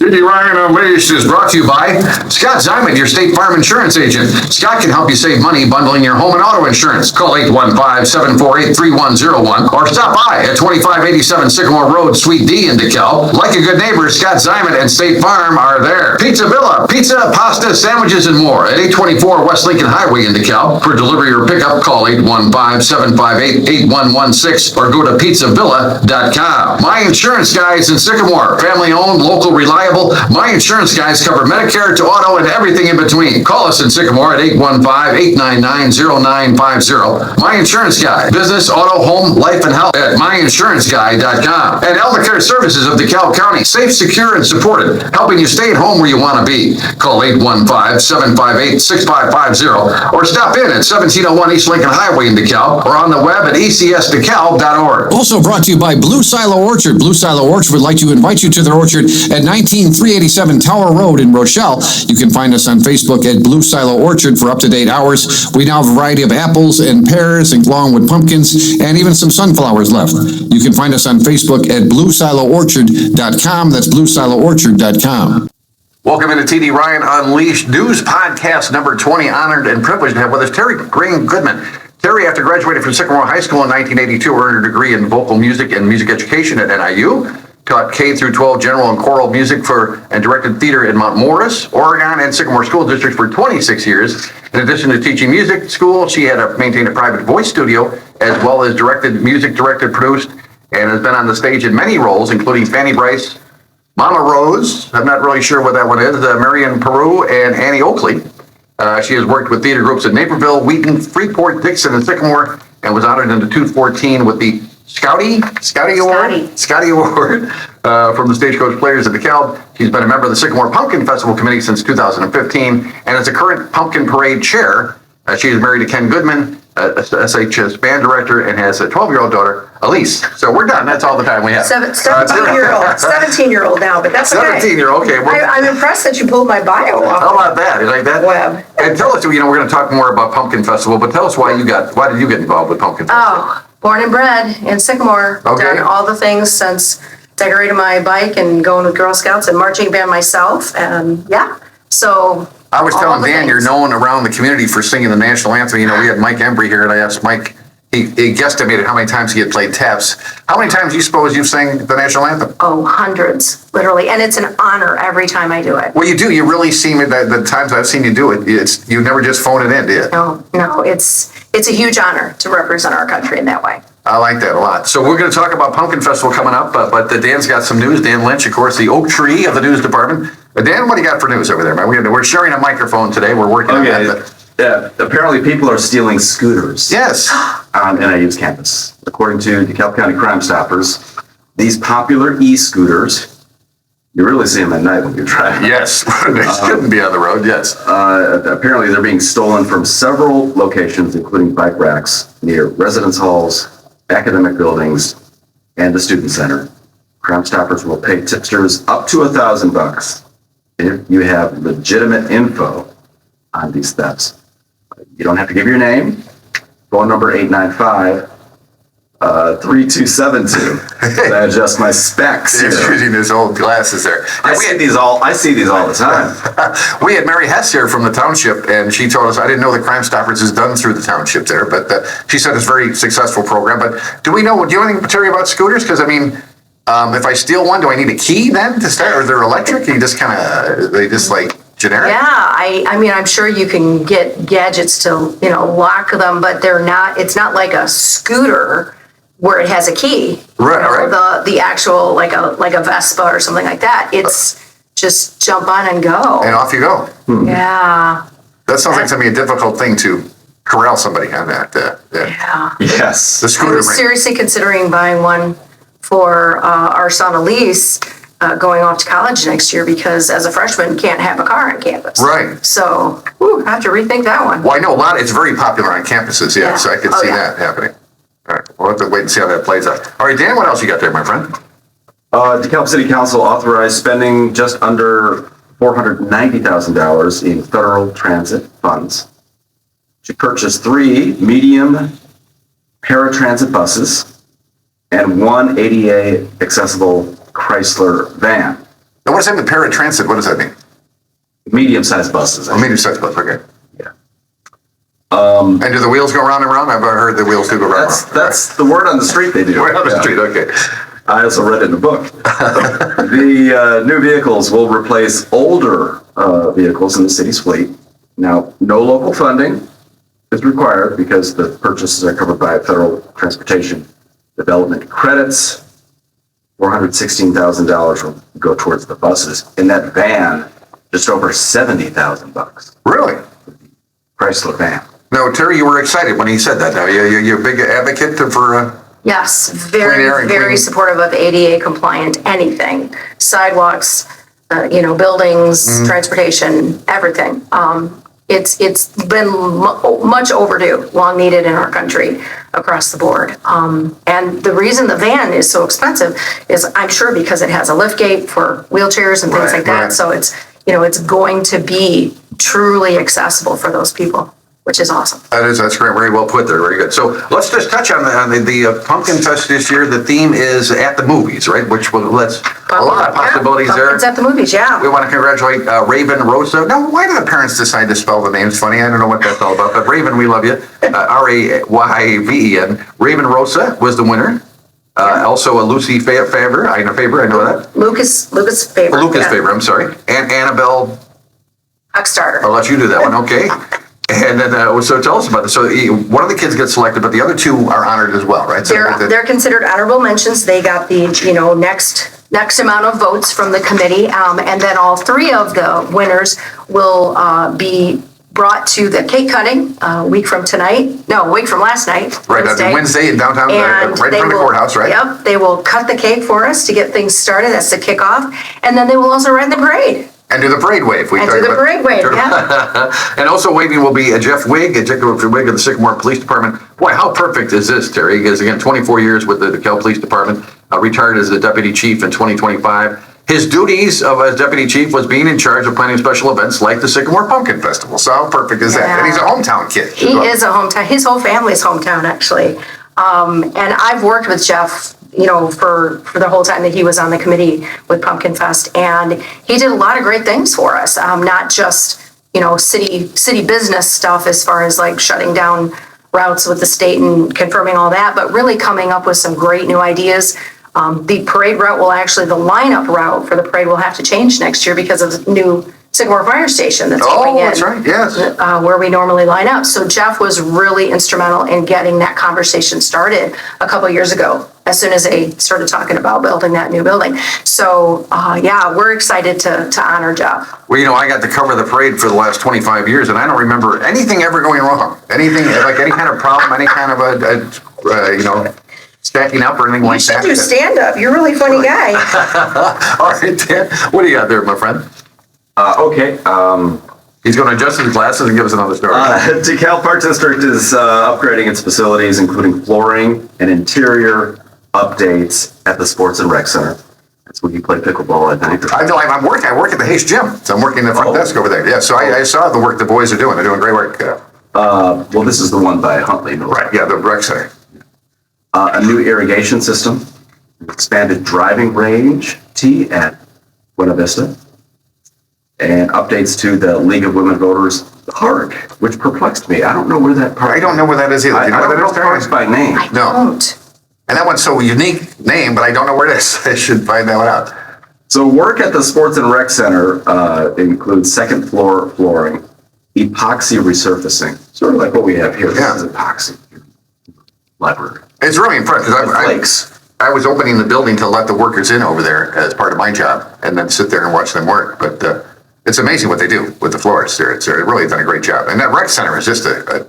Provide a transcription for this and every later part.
Teri Ryan Unleashed is brought to you by Scott Zyman, your State Farm insurance agent. Scott can help you save money bundling your home and auto insurance. Call 815-748-3101 or stop by at 2587 Sycamore Road, Suite D in DeKalb. Like a good neighbor, Scott Zyman and State Farm are there. Pizza Villa, pizza, pasta, sandwiches, and more at 824 West Lincoln Highway in DeKalb. For delivery or pickup, call 815-758-8116 or go to pizzavilla.com. My Insurance Guys in Sycamore, family owned, local, reliable. My Insurance Guys cover Medicare to auto and everything in between. Call us in Sycamore at 815-899-0950. My Insurance Guy, business, auto, home, life, and health at myinsurancegyguy.com. And Elder Services of DeKalb County, safe, secure, and supported, helping you stay at home where you want to be. Call 815-758-6550 or stop in at 1701 East Lincoln Highway in DeKalb or on the web at ecsdekalb.org. Also brought to you by Blue Silo Orchard. Blue Silo Orchard would like to invite you to their orchard at 19387 Tower Road in Rochelle. You can find us on Facebook at Blue Silo Orchard for up-to-date hours. We now have a variety of apples and pears and along with pumpkins and even some sunflowers left. You can find us on Facebook at bluesiloorchard.com. That's bluesiloorchard.com. Welcome into Teri Ryan Unleashed News Podcast number 20. Honored and privileged to have with us Teri Goodman. Teri, after graduating from Sycamore High School in 1982, earned her degree in vocal music and music education at NIU. Taught K through 12 general and choral music and directed theater in Mount Morris, Oregon, and Sycamore School District for 26 years. In addition to teaching music school, she had maintained a private voice studio, as well as directed, produced, and has been on the stage in many roles, including Fanny Brice, Mama Rose, I'm not really sure what that one is, Marion Peru, and Annie Oakley. She has worked with theater groups in Naperville, Wheaton, Freeport, Dixon, and Sycamore, and was honored in the 2014 with the Scotty Award from the Stagecoach Players of DeKalb. She's been a member of the Sycamore Pumpkin Festival Committee since 2015 and is the current Pumpkin Parade Chair. She is married to Ken Goodman, SHS band director, and has a 12-year-old daughter, Elise. So we're done. That's all the time we have. 17-year-old now, but that's okay. 17-year-old, okay. I'm impressed that you pulled my bio off. How about that? You like that? Web. And tell us, we're going to talk more about Pumpkin Festival, but tell us why did you get involved with Pumpkin Festival? Oh, born and bred in Sycamore. Okay. Done all the things since decorating my bike and going with Girl Scouts and marching band myself. And so I was telling Dan, you're known around the community for singing the national anthem. We had Mike Embry here, and I asked Mike, he guesstimated how many times he had played taps. How many times do you suppose you've sang the national anthem? Oh, hundreds, literally. And it's an honor every time I do it. Well, you do. You really seem, the times I've seen you do it, you never just phone it in, do you? No, it's a huge honor to represent our country in that way. I like that a lot. So we're going to talk about Pumpkin Festival coming up, but Dan's got some news. Dan Lynch, of course, the oak tree of the news department. Dan, what do you got for news over there, man? We're sharing a microphone today. We're working on that. Yeah, apparently people are stealing scooters. Yes. On NIU's campus. According to DeKalb County Crime Stoppers, these popular e-scooters, you really see them at night when you're driving. Yes, they shouldn't be on the road, yes. Apparently they're being stolen from several locations, including bike racks near residence halls, academic buildings, and the student center. Crime Stoppers will pay tipsters up to $1,000 if you have legitimate info on these thefts. You don't have to give your name. Phone number 895-3272. I adjust my specs here. He's using his old glasses there. I see these all the time. We had Mary Hess here from the township, and she told us, I didn't know that Crime Stoppers is done through the township there, but she said it's a very successful program. But do you know anything, Teri, about scooters? Because, if I steal one, do I need a key then to start? Or they're electric? They just generic? Yeah, I'm sure you can get gadgets to, lock them, but it's not like a scooter where it has a key. Right. The actual, like a Vespa or something like that. It's just jump on and go. And off you go. Yeah. That sounds like something a difficult thing to corral somebody on that. Yeah. Yes. The scooter. I was seriously considering buying one for our son Elise, going off to college next year, because as a freshman can't have a car on campus. Right. So I have to rethink that one. Well, I know it's very popular on campuses, yeah. So I could see that happening. All right, we'll have to wait and see how that plays out. All right, Dan, what else you got there, my friend? DeKalb City Council authorized spending just under $490,000 in federal transit funds to purchase 3 medium paratransit buses and 1 ADA accessible Chrysler van. Now, what does that mean, paratransit? What does that mean? Medium-sized buses. Oh, medium-sized bus, okay. Yeah. And do the wheels go round and round? I've heard the wheels do go round and round. That's the word on the street they do. Word on the Yeah. street, okay. I also read it in the book. The new vehicles will replace older vehicles in the city's fleet. Now, no local funding is required because the purchases are covered by federal transportation development credits. $416,000 will go towards the buses. In that van, just over $70,000. Really? Chrysler van. No, Terry, you were excited when he said that. Now, you're a big advocate for, Yes, Clean air very, and very clean- supportive of ADA compliant anything, sidewalks, buildings, Mm-hmm. transportation, everything. It's been much overdue, long needed in our country across the board. And the reason the van is so expensive is, I'm sure, because it has a lift gate for wheelchairs and things Right, like that. right. So it's going to be truly accessible for those people, which is awesome. that's great, very well put there, very good. So let's just touch on the Pumpkin Fest this year. The theme is at the movies, right? Which let's a lot of possibilities there. Pumpkins at the movies, yeah. We want to congratulate Raven Rosa. Now, why do the parents decide to spell the names funny? I don't know what that's all about. But Raven, we love you. Rayven. Raven Rosa was the winner. Also, a Lucy Faber. I know that. Lucas Faber. Lucas Faber, I'm sorry. And Annabelle. Huckstarter. I'll let you do that one, okay? And then, so tell us about this. So one of the kids gets selected, but the other two are honored as well, right? So They're considered honorable mentions. They got the, next amount of votes from the committee. And then all three of the winners will be brought to the cake cutting a week from last night. Right, Wednesday in downtown, right in front of the courthouse, right? Yep, they will cut the cake for us to get things started. That's the kickoff. And then they will also ride the parade. And do the parade wave. Yeah. And also waving will be Jeff Wigg, Executive Wigg of the Sycamore Police Department. Boy, how perfect is this, Terry? Because again, 24 years with the DeKalb Police Department, retired as the Deputy Chief in 2025. His duties as Deputy Chief was being in charge of planning special events like the Sycamore Pumpkin Festival. So how perfect is that? And he's a hometown kid. He is a hometown. His whole family's hometown, actually. And I've worked with Jeff, for the whole time that he was on the committee with Pumpkin Fest, and he did a lot of great things for us. Not just city business stuff as far as like shutting down routes with the state and confirming all that, but really coming up with some great new ideas. The parade route the lineup route for the parade will have to change next year because of the new Sycamore Fire Station that's going in. Oh, that's right, yes. Where we normally line up. So Jeff was really instrumental in getting that conversation started a couple of years ago, as soon as they started talking about building that new building. So, we're excited to honor Jeff. Well, I got to cover the parade for the last 25 years, and I don't remember anything ever going wrong. Anything, like any kind of problem, any kind of stacking up or anything like that. You should do stand-up. You're a really funny guy. All right, Dan, what do you got there, my friend? Okay. He's going to adjust his glasses and give us another story. DeKalb Park District is upgrading its facilities, including flooring and interior updates at the Sports and Rec Center. That's where you play pickleball at night. I work at the Hayes Gym, so I'm working the front desk over there. Yeah, so I saw the work the boys are doing. They're doing great work. Well, this is the one by Huntley. Right, yeah, the rec center. A new irrigation system, expanded driving range T at Buena Vista, and updates to the League of Women Voters Park, which perplexed me. I don't know where that park. I don't know where that is either. I Do you know where don't that know is, parks by name. No. Don't. And that one's so unique name, but I don't know where it is. I should find that one out. So work at the Sports and Rec Center includes second floor flooring, epoxy resurfacing, sort of like what we have here. Yeah. This is epoxy. Library. It's really impressive. Flakes. I was opening the building to let the workers in over there as part of my job, and then sit there and watch them work. But it's amazing what they do with the floors. They're really done a great job. And that rec center is just a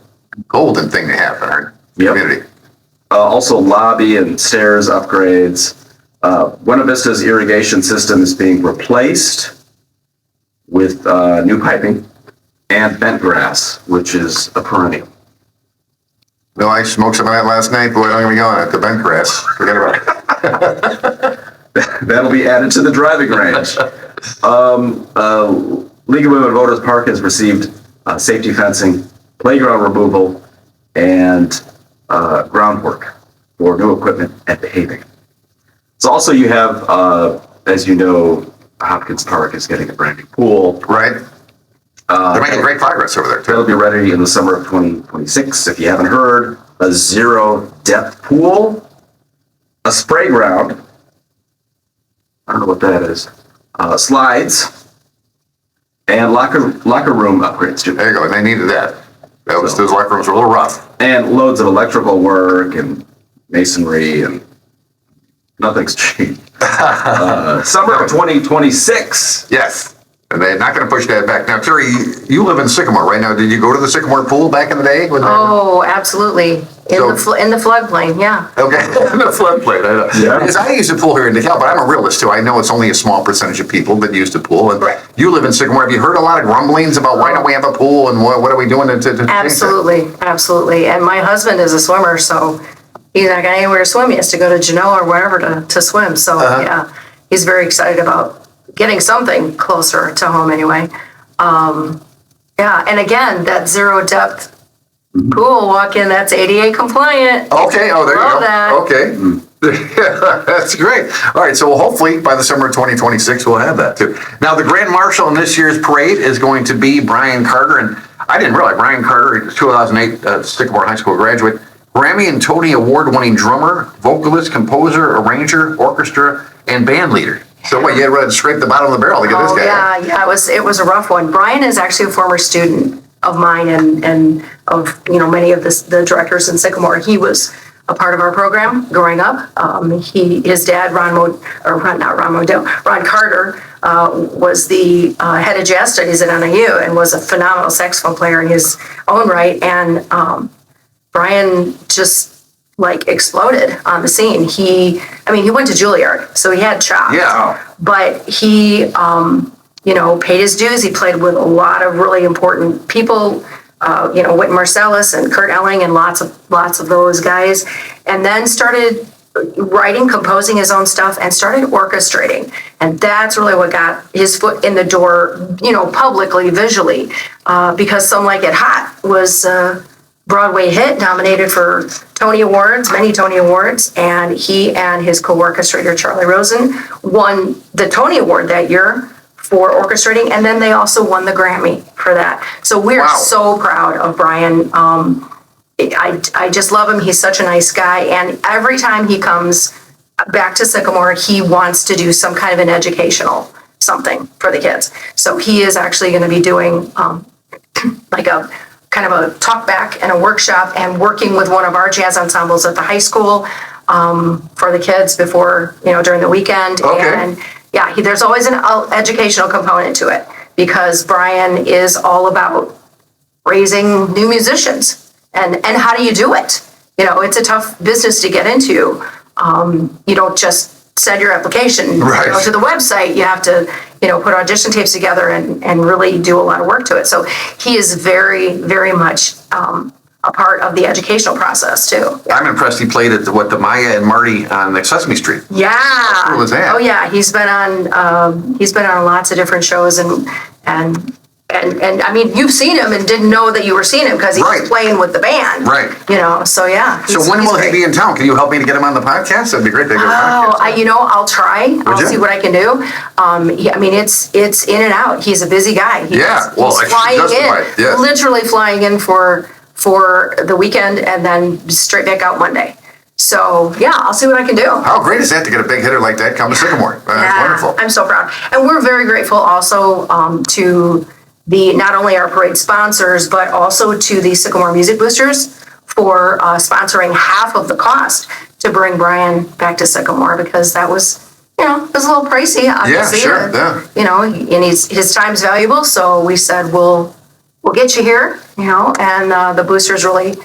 golden thing to have in our community. Also lobby and stairs upgrades. Buena Vista's irrigation system is being replaced with new piping and bent grass, which is a perennial. No, I smoked some of that last night. Boy, don't get me going at the bent grass. Forget about it. That'll be added to the driving range. League of Women Voters Park has received safety fencing, playground removal, and groundwork for new equipment and paving. So also you have, as you know, Hopkins Park is getting a brand new pool. Right? They're making great progress over there, It'll too. be ready in the summer of 2026. If you haven't heard, a zero depth pool, a spray ground. I don't know what that is. Slides and locker room upgrades too. There you go. They needed that. Those locker rooms were a little rough. And loads of electrical work and masonry and nothing's cheap. Summer of 2026. Yes. And they're not going to push that back. Now, Terry, you live in Sycamore right now. Did you go to the Sycamore pool back in the day? Oh, absolutely. In the floodplain, yeah. Okay, in the floodplain. I know. Yeah. Because I use the pool here in DeKalb, but I'm a realist too. I know it's only a small percentage of people that use the pool. And Right. you live in Sycamore. Have you heard a lot of grumblings about why don't we have a pool and what are we doing to change that? Absolutely. And my husband is a swimmer, so he's not got anywhere to swim. He has to go to Genoa or wherever to swim. So yeah, he's very excited about getting something closer to home anyway. Yeah, and again, that zero depth pool walk-in, that's ADA compliant. Okay, oh, there Love you go. that. Okay. That's great. All right, so hopefully by the summer of 2026, we'll have that too. Now, the Grand Marshal in this year's parade is going to be Brian Carter. And I didn't realize Brian Carter, 2008 Sycamore High School graduate, Grammy and Tony Award-winning drummer, vocalist, composer, arranger, orchestra, and band leader. So what, you had to scrape the bottom of the barrel to get this guy? Yeah, it was a rough one. Brian is actually a former student of mine and of many of the directors in Sycamore. He was a part of our program growing up. His dad, Ron Carter, was the head of jazz studies at NIU and was a phenomenal saxophone player in his own right. And Brian just exploded on the scene. He went to Juilliard, so he had chops. Yeah. But he, paid his dues. He played with a lot of really important people, Wynton Marsalis and Kurt Elling and lots of those guys. And then started writing, composing his own stuff and started orchestrating. And that's really what got his foot in the door, publicly, visually, because Some Like It Hot was Broadway hit, nominated for many Tony Awards, and he and his co-orchestrator, Charlie Rosen, won the Tony Award that year for orchestrating, and then they also won the Grammy for that. So we're so proud of Brian. I just love him. He's such a nice guy, and every time he comes back to Sycamore, he wants to do some kind of an educational something for the kids. So he is actually going to be doing a kind of a talk back and a workshop and working with one of our jazz ensembles at the high school for the kids before, during the weekend. Okay. And yeah, there's always an educational component to it because Brian is all about raising new musicians and how do you do it? It's a tough business to get into. You don't just send your application to the website. You have to, put audition tapes together and really do a lot of work to it. So he is very, very much a part of the educational process too. I'm impressed he played at the Maya and Marty on Sesame Street. Yeah. How cool is that? Oh yeah, he's been on lots of different shows and I mean, you've seen him and didn't know that you were seeing him because he was playing with the band. Right. So yeah. So when will he be in town? Can you help me to get him on the podcast? That'd be great to get him on the podcast. I'll try. I'll see what I can do. It's in and out. He's a busy guy. He's flying in, literally flying in for the weekend and then straight back out Monday. So yeah, I'll see what I can do. How great is that to get a big hitter like that come to Sycamore? That's wonderful. I'm so proud. And we're very grateful also to not only our parade sponsors, but also to the Sycamore Music Boosters for sponsoring half of the cost to bring Brian back to Sycamore because that was, it was a little pricey, obviously. Yeah, sure. And his time's valuable, so we said we'll get you here, and the boosters really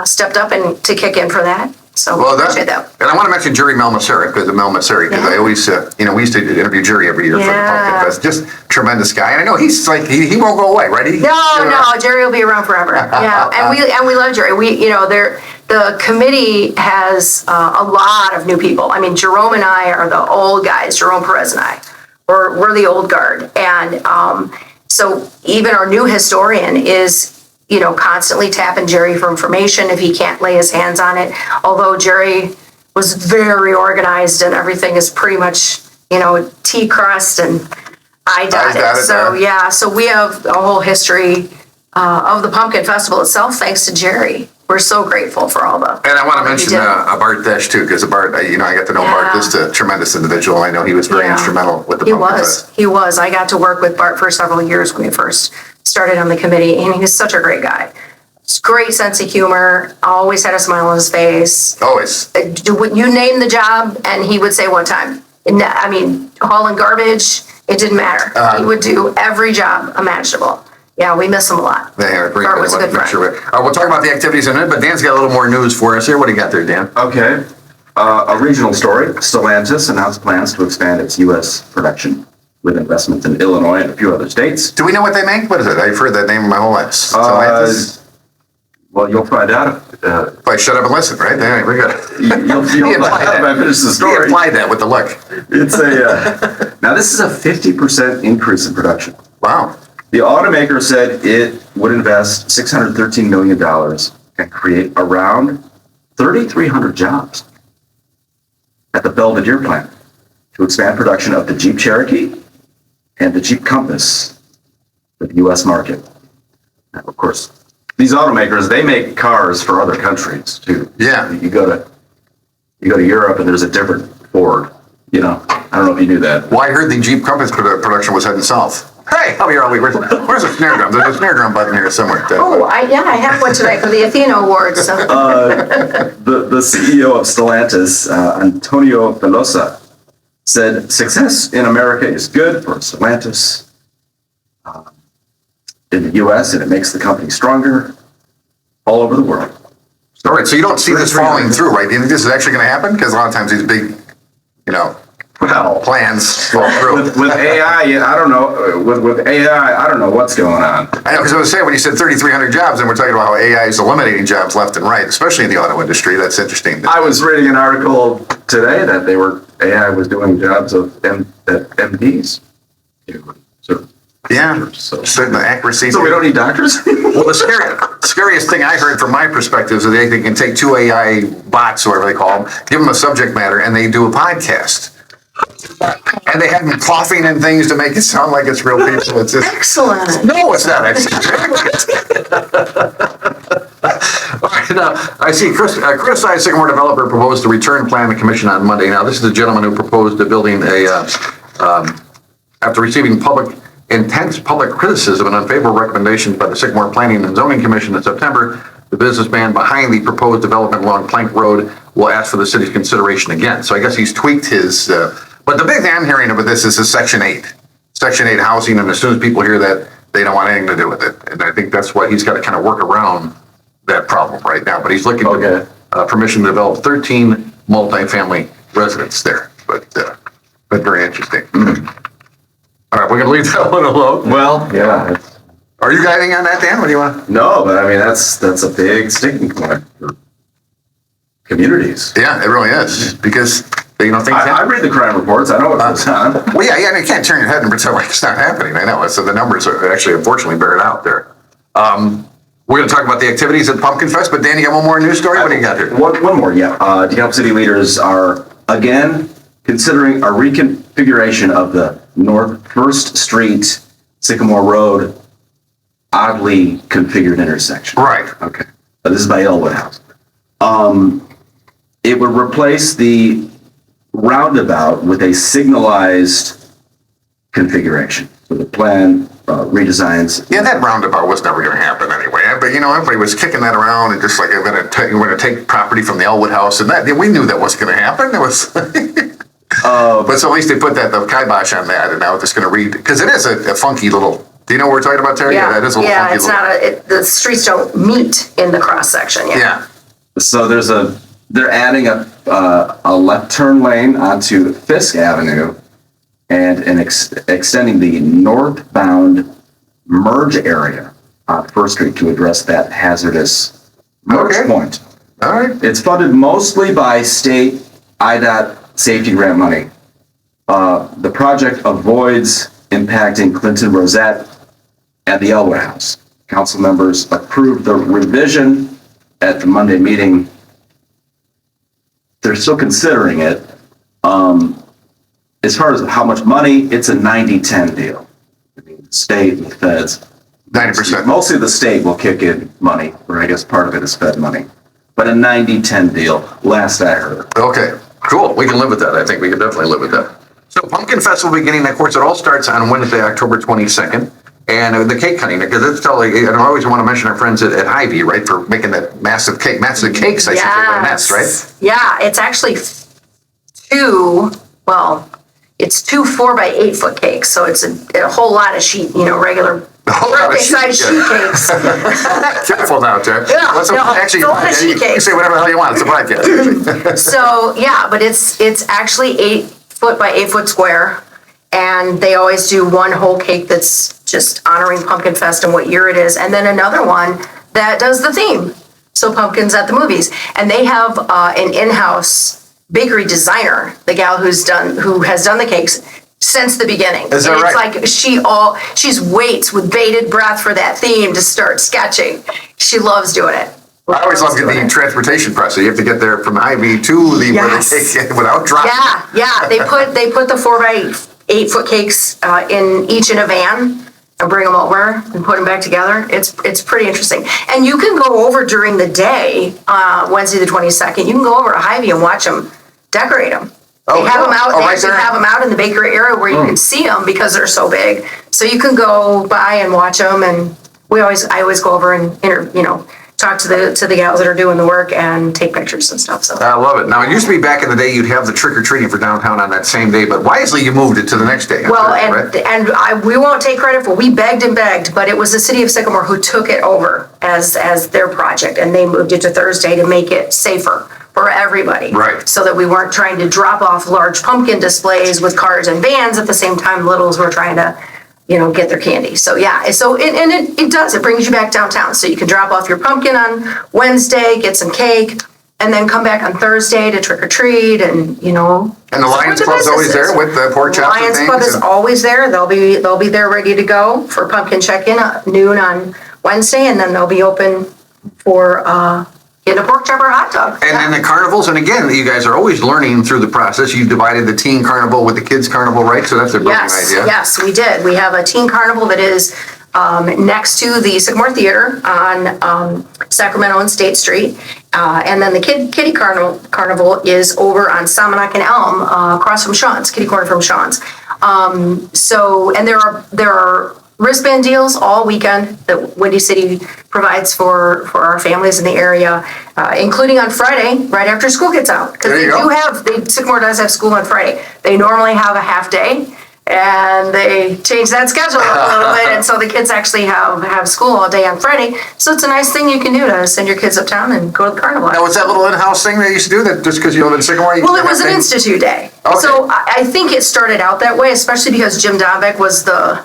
stepped up and to kick in for that. So we appreciate that. And I want to mention Jerry Melmaceri, because I always, we used to interview Jerry every year for the Pumpkin Fest. Just tremendous guy. And I know he's he won't go away, right? No, Jerry will be around forever. Yeah, and we love Jerry. The committee has a lot of new people. I mean, Jerome and I are the old guys. Jerome Perez and I, we're the old guard, and so even our new historian is constantly tapping Jerry for information if he can't lay his hands on it. Although Jerry was very organized and everything is pretty much T crust and I dotted. dotted, So yeah, so we have a whole history of the Pumpkin Festival itself, thanks to Jerry. We're so grateful for all the. And I want to mention Bart Desch too, because Bart, I got to know Bart, just a tremendous individual. I know he was very instrumental with the Pumpkin Fest. He was. I got to work with Bart for several years when we first started on the committee, and he's such a great guy. Great sense of humor, always had a smile on his face. Always. You name the job, and he would say one time. I mean, hauling garbage, it didn't matter. He would do every job imaginable. Yeah, we miss him a lot. Yeah, great. Bart was a good friend. We'll talk about the activities in a minute, but Dan's got a little more news for us here. What do you got there, Dan? Okay. A regional story. Stellantis announced plans to expand its U.S. production with investments in Illinois and a few other states. Do we know what they make? What is it? I've heard that name my whole life. Stellantis? Well, you'll find out. If I shut up and listen, right? Yeah, we're good. You'll find out if I finish the story. He implied that with the look. It's now this is a 50% increase in production. Wow. The automaker said it would invest $613 million and create around 3,300 jobs at the Belvidere plant to expand production of the Jeep Cherokee and the Jeep Compass for the U.S. market. Now, of course, these automakers, they make cars for other countries too. Yeah. You go to Europe and there's a different Ford. I don't know if you knew that. Well, I heard the Jeep Compass production was heading south. Hey, I'll be here all week. Where's the snare drum? There's a snare drum button here somewhere. I have one tonight for the Athena Awards. So. The CEO of Stellantis, Antonio Velosa, said success in America is good for Stellantis in the U.S. and it makes the company stronger all over the world. All right, so you don't see this falling through, right? Do you think this is actually going to happen? Because a lot of times these big, plans fall through. With AI, I don't know. With AI, I don't know what's going on. I know, because I was saying when you said 3,300 jobs, and we're talking about how AI is eliminating jobs left and right, especially in the auto industry. That's interesting. I was reading an article today that AI was doing jobs of MDs. Yeah, certain accuracy. So we don't need doctors? Well, the scariest thing I heard from my perspective is that they can take two AI bots, whatever they call them, give them a subject matter, and they do a podcast. And they have them coughing and things to make it sound like it's real people. It's just, excellent. No, it's not. All right, now, I see criticized Sycamore developer proposed to return plan to commission on Monday. Now, this is the gentleman who proposed building after receiving intense public criticism and unfavorable recommendations by the Sycamore Planning and Zoning Commission in September, the businessman behind the proposed development along Plank Road will ask for the city's consideration again. So I guess he's tweaked his, but the big thing I'm hearing about this is Section 8. Section 8 housing, and as soon as people hear that, they don't want anything to do with it. And I think that's why he's got to kind of work around that problem right now. But he's looking for permission to develop 13 multifamily residents there. But very interesting. All right, we're going to leave that one alone. Well, yeah. Are you guiding on that, Dan? What do you want? No, but I mean, that's a big sticking point for communities. Yeah, it really is. Because, things I read the crime reports. I know what goes on. Well, yeah, and you can't turn your head and pretend like it's not happening. I know. So the numbers are actually, unfortunately, bear it out there. We're going to talk about the activities at Pumpkin Fest, but Dan, you got one more news story? What do you got here? One more, yeah. DeKalb City leaders are, again, considering a reconfiguration of the North 1st Street, Sycamore Road, oddly configured intersection. Right. Okay. This is by Elwood House. It would replace the roundabout with a signalized configuration. So the plan redesigns. Yeah, that roundabout was never going to happen anyway. But everybody was kicking that around and just like, we're going to take property from the Elwood House, and that we knew that wasn't going to happen. It was. But so at least they put the kibosh on that, and now it's just going to read, because it is a funky little. Do you know what we're talking about, Terry? Yeah, that is a little funky. It's not the streets don't meet in the cross section. Yeah. So they're adding a left turn lane onto Fisk Avenue and extending the northbound merge area on First Street to address that hazardous merge point. All right. It's funded mostly by state IDOT safety grant money. The project avoids impacting Clinton Rosette and the Elwood House. Council members approved the revision at the Monday meeting. They're still considering it. as far as how much money, it's a 90-10 deal. I mean, the state and the feds. 90%. Mostly the state will kick in money, or I guess part of it is Fed money. But a 90-10 deal, last I heard. Okay, cool. We can live with that. I think we can definitely live with that. So Pumpkin Fest will be beginning, of course, it all starts on Wednesday, October 22nd. And the cake cutting, because it's totally, and I always want to mention our friends at Hy-Vee, right, for making that massive cakes, I should say, by Nest, right? Yeah, it's actually it's two 4-by-8 foot cakes, so it's a whole lot of sheet, regular birthday size sheet cakes. Careful now, Teri. Yeah, Actually, it's a lot of sheet you cakes. say whatever the hell you want. It's a podcast. So yeah, but it's actually 8-foot-by-8 foot square, and they always do one whole cake that's just honoring Pumpkin Fest and what year it is, and then another one that does the theme. So pumpkins at the movies, and they have an in-house bakery designer, the gal who has done the cakes since the beginning. Is that and right? It's like she's waits with bated breath for that theme to start sketching. She loves doing it. I always love the transportation process. You have to get there from Hy-Vee to the where the cake without dropping. Yeah. They put the 4-by-8 foot cakes in a van and bring them over and put them back together. It's pretty interesting. And you can go over during the day, Wednesday the 22nd. You can go over to Hy-Vee and watch them decorate them. They have them out. They actually have them out in the bakery area where you can see them because they're so big. So you can go by and watch them. And I always go over and talk to the gals that are doing the work and take pictures and stuff. So I love it. Now, it used to be back in the day, you'd have the trick-or-treating for downtown on that same day, but wisely you moved it to the next day. We won't take credit for, we begged and begged, but it was the city of Sycamore who took it over as their project, and they moved it to Thursday to make it safer for everybody. Right. So that we weren't trying to drop off large pumpkin displays with cars and vans at the same time littles were trying to get their candy. So yeah, it does. It brings you back downtown. So you can drop off your pumpkin on Wednesday, get some cake, and then come back on Thursday to trick or treat, and And the Lions Club's always there with the pork chops and things. Lions Club is always there. They'll be there ready to go for pumpkin check-in at noon on Wednesday, and then they'll be open for getting a pork chop or a hot dog. And then the carnivals, and again, you guys are always learning through the process. You divided the teen carnival with the kids carnival, right? So that's a brilliant idea. Yes, we did. We have a teen carnival that is next to the Sycamore Theater on Sacramento and State Street. And then the kiddie carnival is over on Somonauk and Elm, across from Sean's, kitty corner from Sean's. And there are wristband deals all weekend that Windy City provides for our families in the area, including on Friday, right after school gets out. Because Sycamore does have school on Friday. They normally have a half day, and they change that schedule a little bit, and so the kids actually have school all day on Friday. So it's a nice thing you can do to send your kids uptown and go to the carnival. Now, was that little in-house thing they used to do that just because you live in Sycamore? Well, it was an institute day. Okay. So I think it started out that way, especially because Jim Donbeck was the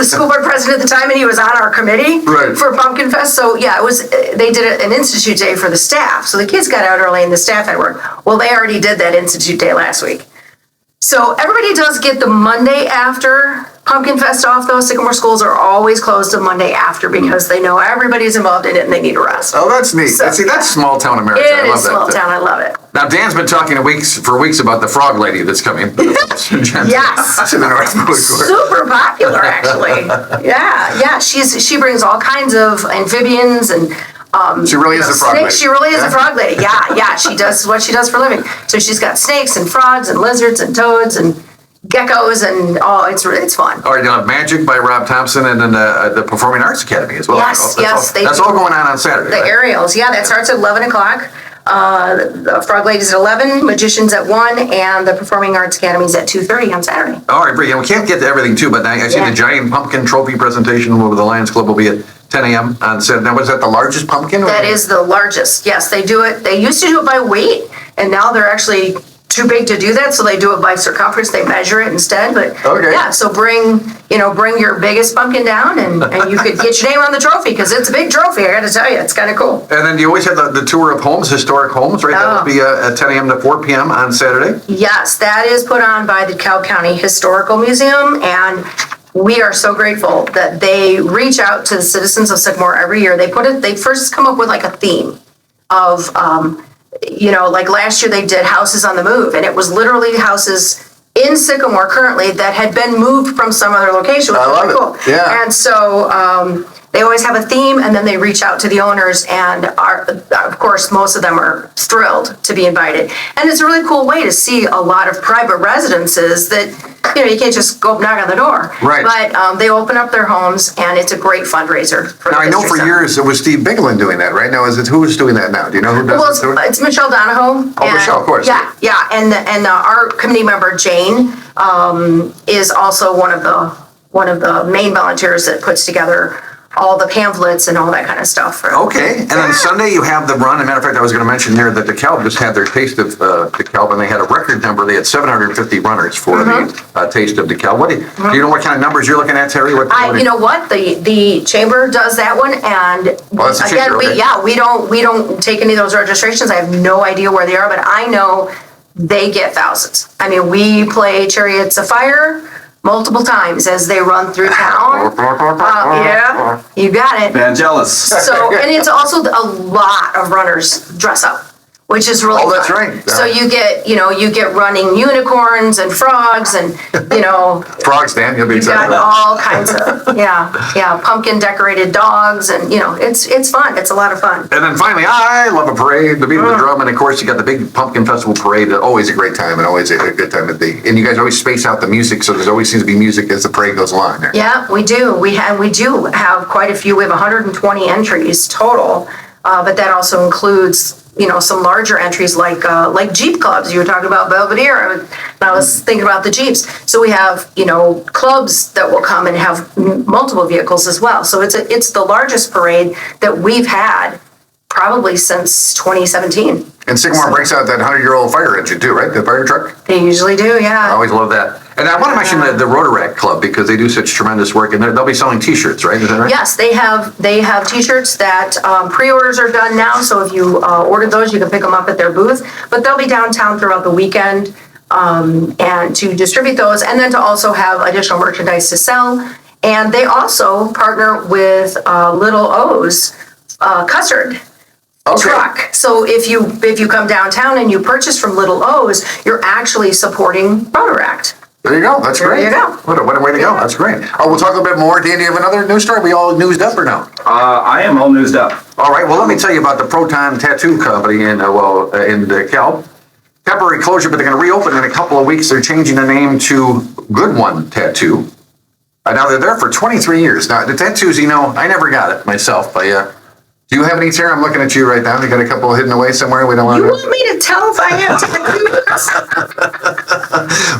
school board president at the time, and he was on our committee for Pumpkin Fest. So yeah, they did an institute day for the staff. So the kids got out early and the staff had work. Well, they already did that institute day last week. So everybody does get the Monday after Pumpkin Fest off, though. Sycamore schools are always closed the Monday after because they know everybody's involved in it and they need a rest. Oh, that's neat. So, that's small town America. It is small town. I love it. Now, Dan's been talking for weeks about the frog lady that's coming. Yes. To the North Coast. Super popular, actually. Yeah. She brings all kinds of amphibians and she really is a frog lady. She really is a frog lady. Yeah. She does what she does for a living. So she's got snakes and frogs and lizards and toads and geckos and it's fun. All right, you'll have Magic by Rob Thompson and then the Performing Arts Academy as well. Yes. That's all going on Saturday. The Aerials, that starts at 11 o'clock. The Frog Ladies at 11, Magicians at 1, and the Performing Arts Academy is at 2:30 on Saturday. All right, Bree, we can't get to everything too, but I see the giant pumpkin trophy presentation over the Lions Club will be at 10 a.m. on Saturday. Now, was that the largest pumpkin? That is the largest. Yes, they do it. They used to do it by weight, and now they're actually too big to do that, so they do it by circumference. They measure it instead. But so bring your biggest pumpkin down, and you could get your name on the trophy because it's a big trophy. I got to tell you, it's kind of cool. And then you always have the tour of homes, historic homes, right? That will be at 10 a.m. to 4 p.m. on Saturday. Yes, that is put on by the DeKalb County Historical Museum, and we are so grateful that they reach out to the citizens of Sycamore every year. They first come up with like a theme of, like last year they did Houses on the Move, and it was literally houses in Sycamore currently that had been moved from some other location, which I was love really it. cool. Yeah. And so they always have a theme, and then they reach out to the owners, and of course, most of them are thrilled to be invited. And it's a really cool way to see a lot of private residences that, you can't just go knock on the door. Right. But they open up their homes, and it's a great fundraiser for Now, the I know district for center. years it was Steve Bigelow doing that, right? Now, who is doing that now? Do you know who does Well, it? it's Michelle Donahoe. Oh, Michelle, of course. Yeah, yeah, and our committee member Jane is also one of the main volunteers that puts together all the pamphlets and all that kind of stuff. Okay, and then Sunday you have the run. As a matter of fact, I was going to mention there that DEKALB just had their Taste of DEKALB, and they had a record number. They had 750 runners for the Taste of DEKALB. Do you know what kind of numbers you're looking at, Terry? You know what? The chamber does that one, and that's the again, chamber, okay. we don't take any of those registrations. I have no idea where they are, but I know they get thousands. I mean, we play Chariots of Fire multiple times as they run through town. Yeah, you got it. Vangelis. So, and it's also a lot of runners dress up, which is really Oh, that's fun. right. So you get running unicorns and frogs and, Frogs, Dan, you'll be you've got excited. all kinds of, pumpkin decorated dogs and, it's fun. It's a lot of fun. And then finally, I love a parade, the beat of the drum, and of course you got the big Pumpkin Festival parade. Always a great time, and always a good time at the. And you guys always space out the music, so there always seems to be music as the parade goes along there. Yeah, we do. We do have quite a few. We have 120 entries total, but that also includes some larger entries like Jeep clubs. You were talking about Belvedere, and I was thinking about the Jeeps. So we have clubs that will come and have multiple vehicles as well. So it's the largest parade that we've had probably since 2017. And Sycamore breaks out that 100-year-old fire engine too, right? The fire truck. They usually do, I yeah. always love that. And I want to mention the Rotaract Club because they do such tremendous work, and they'll be selling T-shirts, right? Is that right? Yes, they have T-shirts that pre-orders are done now. So if you ordered those, you can pick them up at their booth. But they'll be downtown throughout the weekend, and to distribute those, and then to also have additional merchandise to sell. And they also partner with Little O's custard truck. So if you come downtown and you purchase from Little O's, you're actually supporting Rotaract. There you go. That's great. you go. What a way to go. That's great. Oh, we'll talk a little bit more. Dan, do you have another news story? We all newsed up or no? I am all newsed up. All right. Well, let me tell you about the Proton Tattoo Company in DEKALB. Temporary closure, but they're going to reopen in a couple of weeks. They're changing the name to Good One Tattoo. Now they're there for 23 years. Now the tattoos, I never got it myself. Do you have any, Tara? I'm looking at you right now. You got a couple hidden away somewhere. We don't want You to. want me to tell if I have tattoos?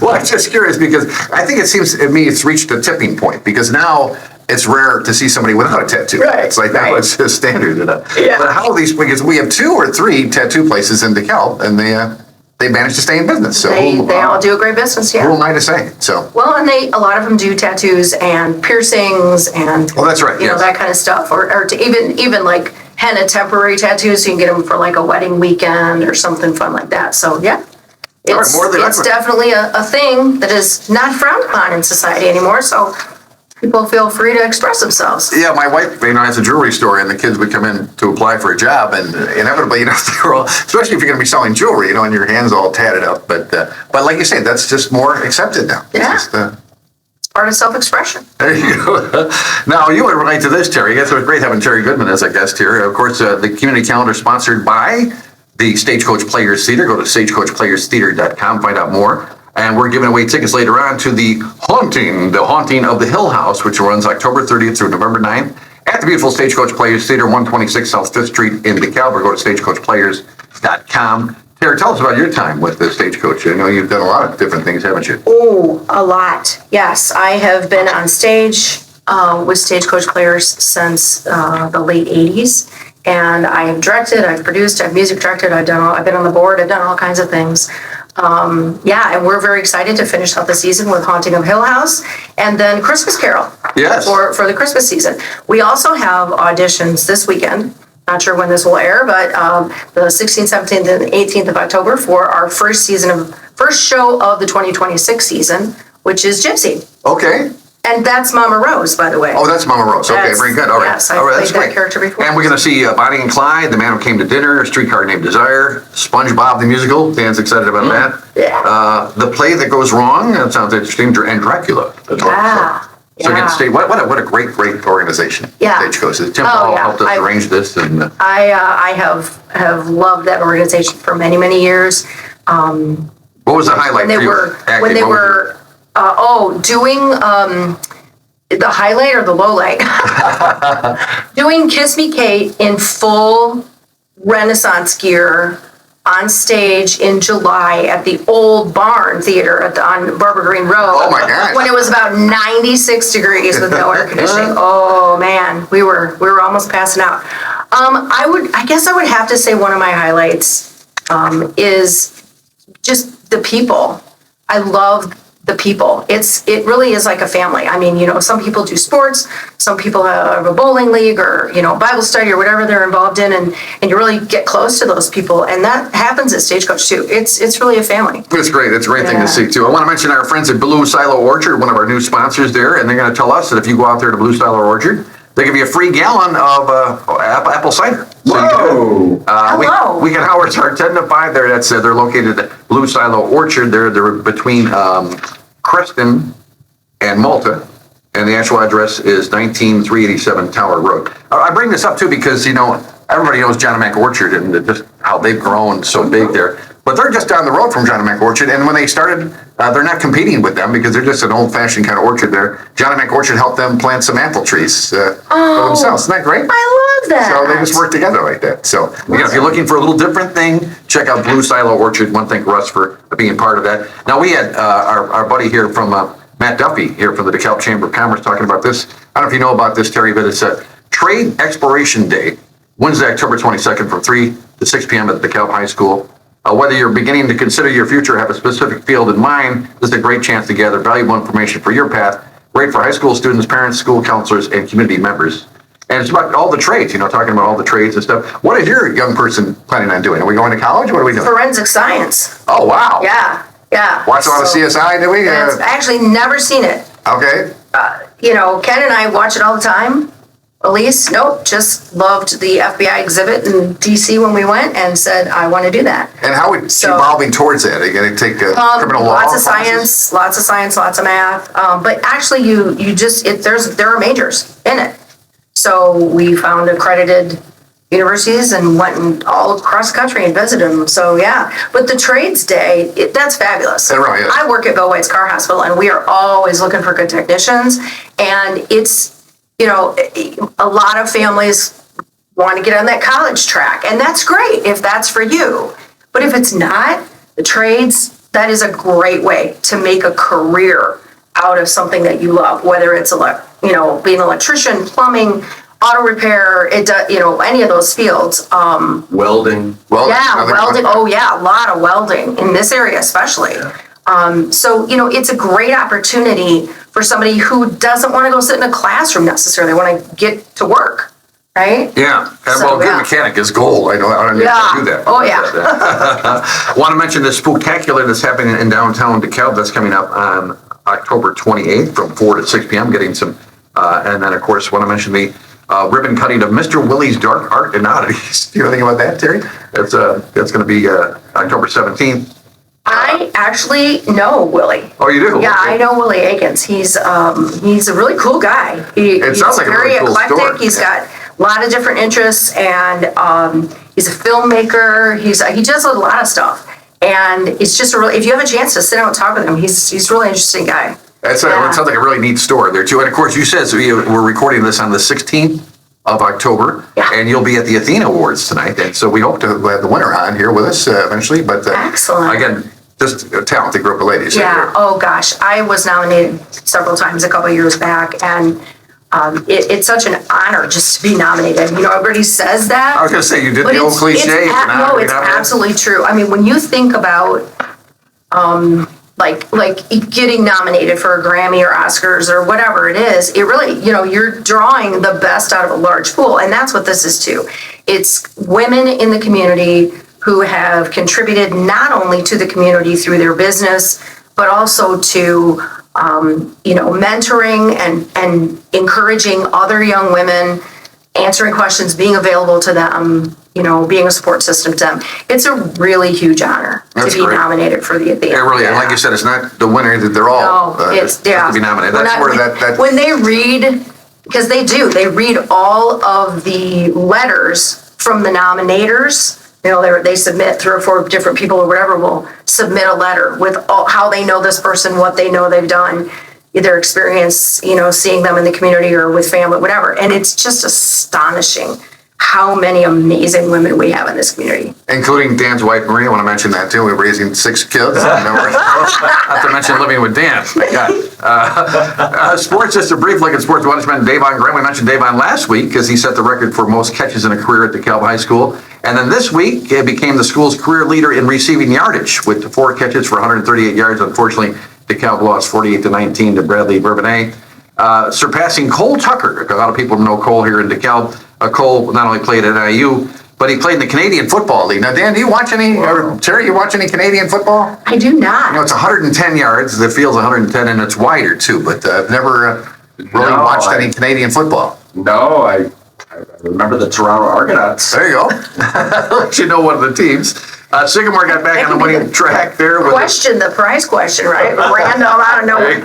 Well, I'm just curious because I think it seems to me it's reached a tipping point because now it's rare to see somebody without a tattoo. Right, It's like now right. it's just standard. Yeah. But how these, because we have 2 or 3 tattoo places in DEKALB and they managed to stay in business. So They all do a great business, Who yeah. am I to say? So. Well, and a lot of them do tattoos and piercings and Oh, that's right, yes. that kind of stuff, or to even like henna temporary tattoos, so you can get them for like a wedding weekend or something fun like that. So yeah, it's more than it's that. definitely a thing that is not frowned upon in society anymore. So people feel free to express themselves. Yeah, my wife, has a jewelry store, and the kids would come in to apply for a job, and inevitably, they're all, especially if you're going to be selling jewelry, and your hands all tatted up. But like you say, that's just more accepted now. Yeah. It's just, Part of self-expression. there you go. Now, you would relate to this, Terry. I guess it was great having Teri Goodman as a guest here. Of course, the community calendar sponsored by the Stagecoach Players Theater. Go to stagecoachplayerstheater.com, find out more. And we're giving away tickets later on to the Haunting of the Hill House, which runs October 30th through November 9th at the beautiful Stagecoach Players Theater, 126 South 5th Street in DEKALB. Or go to stagecoachplayers.com. Tara, tell us about your time with the Stagecoach. I know you've done a lot of different things, haven't you? Oh, a lot. Yes, I have been on stage with Stagecoach Players since the late 80s. And I have directed, I've produced, I've music directed, I've been on the board, I've done all kinds of things. And we're very excited to finish out the season with Haunting of Hill House and then Christmas Carol. Yes. For the Christmas season. We also have auditions this weekend. Not sure when this will air, but the 16th, 17th, and 18th of October for our first show of the 2026 season, which is Gypsy. Okay. And that's Mama Rose, by the way. Oh, that's Mama Rose. Okay, That's- very good. All right. yes, I All right, played that's that great. character before. And we're going to see Bonnie and Clyde, The Man Who Came to Dinner, Streetcar Named Desire, SpongeBob the Musical. Dan's excited about that. Yeah. The Play That Goes Wrong. That sounds interesting. And Dracula as well. Yeah. So again, Yeah. what a great organization. Yeah. Stagecoach. Tim Oh, Paul yeah. helped us arrange this, and I have loved that organization for many, many years. what was the highlight When they for you? were, acting? when they What was were, doing, the highlight or the low light? Doing Kiss Me Kate in full Renaissance gear on stage in July at the Old Barn Theater on Barbara Green Road. Oh, my gosh. When it was about 96 degrees with no air conditioning. Oh man, we were almost passing out. I guess I would have to say one of my highlights is just the people. I love the people. It really is like a family. I mean, some people do sports, some people have a bowling league or, Bible study or whatever they're involved in, and you really get close to those people. And that happens at Stagecoach too. It's really a family. It's great. It's a great thing Yeah. to see, too. I want to mention our friends at Blue Silo Orchard, one of our new sponsors there, and they're going to tell us that if you go out there to Blue Silo Orchard, they give you a free gallon of apple cider. So you Whoa. Hello. Weekend hours are 10 to 5 there. That's they're located at Blue Silo Orchard. They're between Creston and Malta, and the actual address is 19387 Tower Road. I bring this up too because everybody knows John and Mac Orchard and just how they've grown so big there. But they're just down the road from John and Mac Orchard, and when they started, they're not competing with them because they're just an old-fashioned kind of orchard there. John and Mac Orchard helped them plant some apple trees for themselves. Isn't that great? I love that. So they just work together like that. So if you're looking for a little different thing, check out Blue Silo Orchard. One thing for us for being part of that. Now we had our buddy here from Matt Duffy here from the DeKalb Chamber of Commerce talking about this. I don't know if you know about this, Terry, but it's a Trade Exploration Day, Wednesday, October 22nd from 3 to 6 p.m. at the DeKalb High School. Whether you're beginning to consider your future or have a specific field in mind, this is a great chance to gather valuable information for your path. Great for high school students, parents, school counselors, and community members. And it's about all the trades, talking about all the trades and stuff. What is your young person planning on doing? Are we going to college? What are we doing? Forensic science. Oh, wow. Yeah. Watch a lot of CSI, do we? I've actually never seen it. Okay. Ken and I watch it all the time. Elise, nope, just loved the FBI exhibit in DC when we went and said, I want to do that. And how is she So- evolving towards that? Are you going to take criminal law Lots of classes? science, lots of math. But actually, there are majors in it. So we found accredited universities and went all across the country and visited them. So yeah, but the trades day, that's fabulous. It really is. I work at Bill White's Car Hospital, and we are always looking for good technicians. And it's a lot of families want to get on that college track, and that's great if that's for you. But if it's not, the trades, that is a great way to make a career out of something that you love, whether it's being an electrician, plumbing, auto repair, any of those fields. Welding. Yeah, welding. Oh yeah, a lot of welding in this area especially. So it's a great opportunity for somebody who doesn't want to go sit in a classroom necessarily. They want to get to work, right? Yeah. So, Good yeah. mechanic is gold. I don't need Yeah. to do that. Oh, yeah. Want to mention the Spooktacular that's happening in downtown DeKalb. That's coming up on October 28th from 4 to 6 p.m. Getting some, and then of course want to mention the ribbon cutting of Mr. Willie's Dark Art and Oddities. Do you know anything about that, Terry? That's going to be October 17th. I actually know Willie. Oh, you do? Yeah, Okay. I know Willie Akins. He's a really cool guy. It sounds like a very really cool eclectic. story. He's got a lot of different interests, and he's a filmmaker. He does a lot of stuff, and it's just if you have a chance to sit down and talk with him, he's a really interesting guy. That sounds like a really neat store there too. And of course, you said we're recording this on the 16th of October, Yeah. and you'll be at the Athena Awards tonight. And so we hope to have the winner on here with us eventually. But Excellent. Again, just a talented group of ladies. Yeah. Oh gosh, I was nominated several times a couple years back, and it's such an honor just to be nominated. Everybody says that. I was going to say you did But the old cliche. no, it's absolutely true. I mean, when you think about like getting nominated for a Grammy or Oscars or whatever it is, it really, you're drawing the best out of a large pool, and that's what this is too. It's women in the community who have contributed not only to the community through their business, but also to mentoring and encouraging other young women, answering questions, being available to them, being a support system to them. It's a really huge honor That's to be great. nominated for the It really, and like you said, it's not the winner that they're all it's have to be nominated. That's where that when they read, because they read all of the letters from the nominators. They submit 3 or 4 different people or whatever will submit a letter with how they know this person, what they know they've done, their experience, seeing them in the community or with family, whatever. And it's just astonishing how many amazing women we have in this community. including Dan's wife, Marie. I want to mention that too. We're raising 6 kids. Not to mention living with Dan. My God. Sports, just a brief look at sports. Watchman Davon Graham. We mentioned Davon last week because he set the record for most catches in a career at DeKalb High School. And then this week, it became the school's career leader in receiving yardage with 4 catches for 138 yards. Unfortunately, DeKalb lost 48-19 to Bradley Bourbonnais, surpassing Cole Tucker. A lot of people know Cole here in DeKalb. Cole not only played at NIU, but he played in the Canadian Football League. Now, Dan, do you watch any, or Terry, you watch any Canadian football? I do not. It's 110 yards. The field's 110, and it's wider too. But I've never really watched any Canadian football. No, I remember the Toronto Argonauts. There you go. Let you know one of the teams. Sycamore got back on the winning track there. With the prize question, right? Random out of nowhere.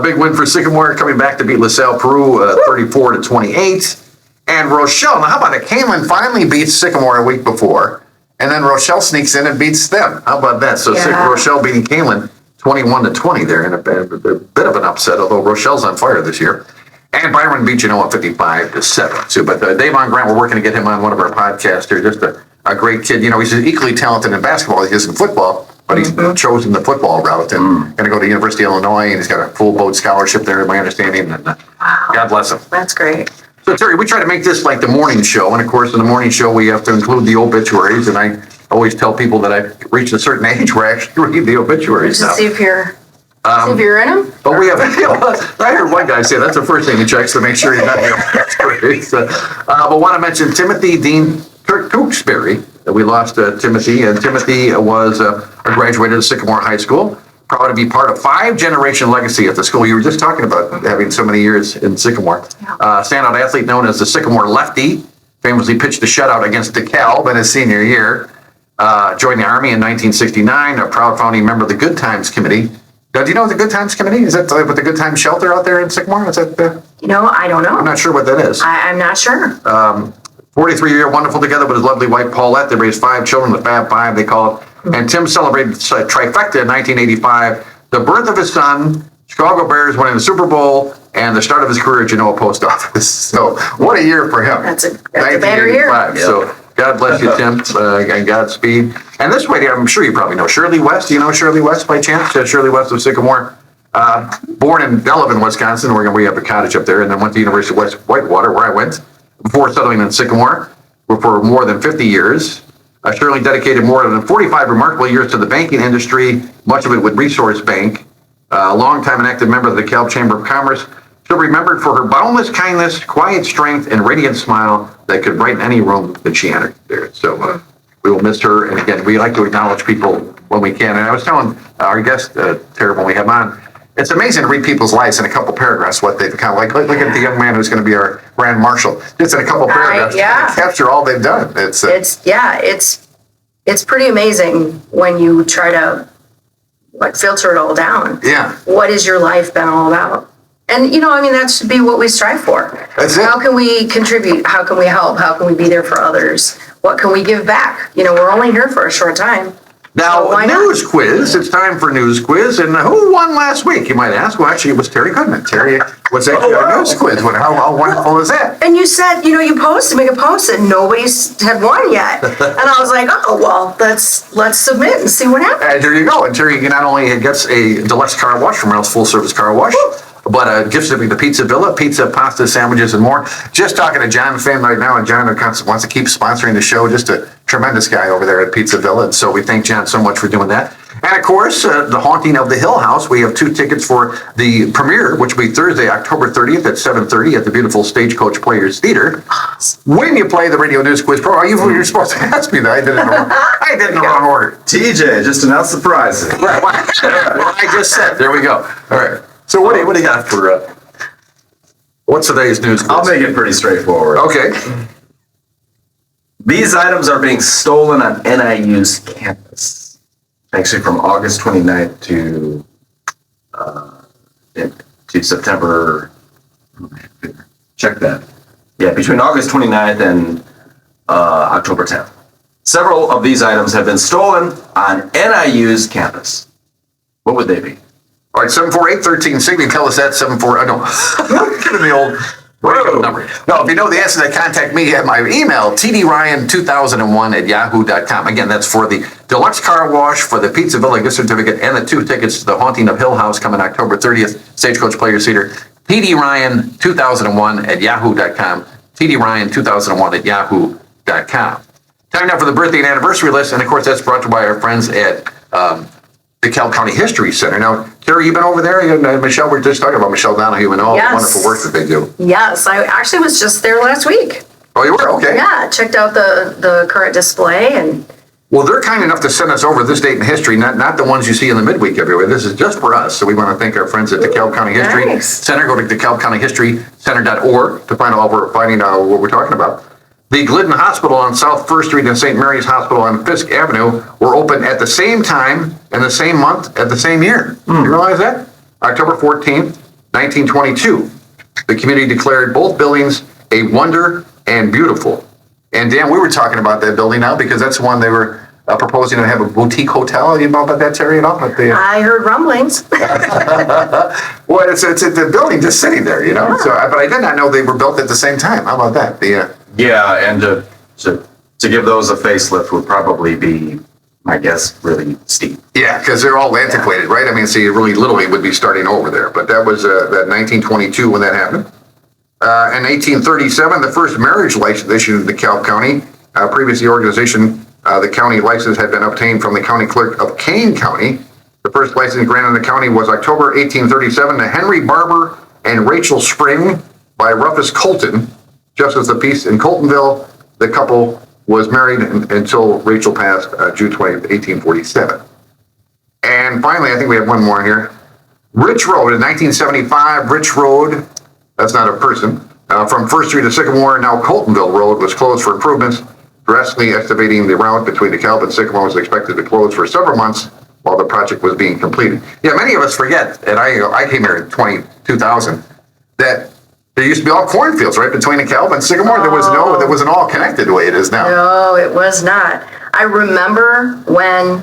big win for Sycamore, coming back to beat LaSalle Peru 34-28. And Rochelle, now how about it? Kaylin finally beats Sycamore a week before, and then Rochelle sneaks in and beats them. How about that? So Rochelle beating Kaylin 21-20 there in a bit of an upset, although Rochelle's on fire this year. And Byron beat Genoa 55-7 too. But Davon Grant, we're working to get him on one of our podcasts here. Just a great kid. He's equally talented in basketball as he is in football, but he's chosen the football route and going to go to University of Illinois, and he's got a full boat scholarship there, my understanding. And God bless him. That's great. So Terry, we try to make this like the morning show, and of course in the morning show we have to include the obituaries, and I always tell people that I've reached a certain age where I actually read the obituaries now. See if you're in them. But we have, I heard one guy say that's the first thing he checks to make sure he's not in the obituaries. But want to mention Timothy Dean Tewksbury. We lost Timothy, and Timothy was a graduate of Sycamore High School. Proud to be part of 5-generation legacy at the school. You were just talking about having so many years in Sycamore. Standout athlete known as the Sycamore Lefty, famously pitched a shutout against DeKalb in his senior year. Joined the Army in 1969, a proud founding member of the Good Times Committee. Do you know the Good Times Committee? Is that with the Good Times Shelter out there in Sycamore? Is that? I don't know. I'm not sure what that is. I'm not sure. 43-year wonderful together with his lovely wife Paulette. They raised 5 children, the Fab Five they call it. And Tim celebrated trifecta in 1985, the birth of his son, Chicago Bears winning the Super Bowl, and the start of his career at Genoa Post Office. So what a year for him. That's a better year. Yep. So God bless you, Tim, and Godspeed. And this way, I'm sure you probably know Shirley West. Do you know Shirley West by chance? Shirley West of Sycamore. Born in Delavan, Wisconsin, where we have a cottage up there, and then went to University of West Whitewater, where I went, before settling in Sycamore for more than 50 years. Shirley dedicated more than 45 remarkable years to the banking industry, much of it with Resource Bank. A longtime and active member of the DeKalb Chamber of Commerce. She'll be remembered for her boundless kindness, quiet strength, and radiant smile that could brighten any room that she entered there. So we will miss her. And again, we like to acknowledge people when we can. And I was telling our guest, Teri, when we have on, it's amazing to read people's lives in a couple paragraphs, what they've kind of like. Look at the young man who's going to be our Grand Marshal. Just in a couple paragraphs, capture all they've done. It's pretty amazing when you try to filter it all down. Yeah. What has your life been all about? And that should be what we strive for. That's it. How can we contribute? How can we help? How can we be there for others? What can we give back? We're only here for a short time. Now, So news quiz. It's time for news quiz. And who won last week, you might ask? Well, actually, it was Teri Goodman. Teri was actually our news quiz. How wonderful is that? And you said, you make a post and nobody's had won yet. And I was like, oh, well, let's submit and see what happens. And there you go. And Teri not only gets a deluxe car wash from Reynolds Full Service Car Wash, but a gift certificate to Pizza Villa, pizza, pasta, sandwiches, and more. Just talking to John Finn right now, and John wants to keep sponsoring the show. Just a tremendous guy over there at Pizza Villa. And so we thank John so much for doing that. And of course, The Haunting of the Hill House. We have 2 tickets for the premiere, which will be Thursday, October 30th at 7:30 at the beautiful Stagecoach Players Theater. When you play the radio news quiz program, you're supposed to ask me that. I did it in the wrong order. TJ, just announce the prizes. Right. Well, I just said. There we go. All right. So what do you got for? What's today's news quiz? I'll make it pretty straightforward. Okay. These items are being stolen on NIU's campus. Actually, from August 29th to September. Check that. Yeah, between August 29th and October 10th. Several of these items have been stolen on NIU's campus. What would they be? All right, 748-1360. Tell us that. 74. No. Give me the old number. No, if you know the answer, then contact me at my email, tdryan2001@yahoo.com. Again, that's for the deluxe car wash, for the Pizzavilla gift certificate, and the 2 tickets to The Haunting of Hill House coming October 30th, Stagecoach Players Theater. tdryan2001@yahoo.com. tdryan2001@yahoo.com. Time now for the birthday and anniversary list, and of course, that's brought to you by our friends at DeKalb County History Center. Now, Terry, you've been over there? Michelle, we're just talking about Michelle Donahue and all the wonderful work that they do. Yes, I actually was just there last week. Oh, you were? Okay. Yeah, checked out the current display and. Well, they're kind enough to send us over this date in history, not the ones you see in the midweek everywhere. This is just for us. So we want to thank our friends at DeKalb County History Center. Go to DeKalbCountyHistoryCenter.org to find out what we're talking about. The Glidden Hospital on South First Street and St. Mary's Hospital on Fisk Avenue were open at the same time and the same month at the same year. You realize that? October 14th, 1922. The community declared both buildings a wonder and beautiful. And Dan, we were talking about that building now because that's the one they were proposing to have a boutique hotel. You know about that, Terry, at all? I heard rumblings. Well, it's the building just sitting there, you know. Yeah. So, but I did not know they were built at the same time. How about that? Yeah, and to give those a facelift would probably be, I guess, really steep. Yeah, because they're all antiquated, right? I mean, so you really literally would be starting over there. But that was that 1922 when that happened. In 1837, the first marriage license issued in DeKalb County. Previously, the organization, the county license had been obtained from the county clerk of Kane County. The first license granted in the county was October 1837 to Henry Barber and Rachel Spring by Rufus Colton. Just as the peace in Coltonville, the couple was married until Rachel passed June 20th, 1847. And finally, I think we have one more here. Rich Road in 1975, Rich Road, that's not a person, from First Street to Sycamore, now Coltonville Road was closed for improvements, drastically excavating the route between DeKalb and Sycamore was expected to close for several months while the project was being completed. Yeah, many of us forget, and I came here in 2000, that there used to be all cornfields right between DeKalb and Sycamore. There wasn't all connected the way it is now. No, it was not. I remember when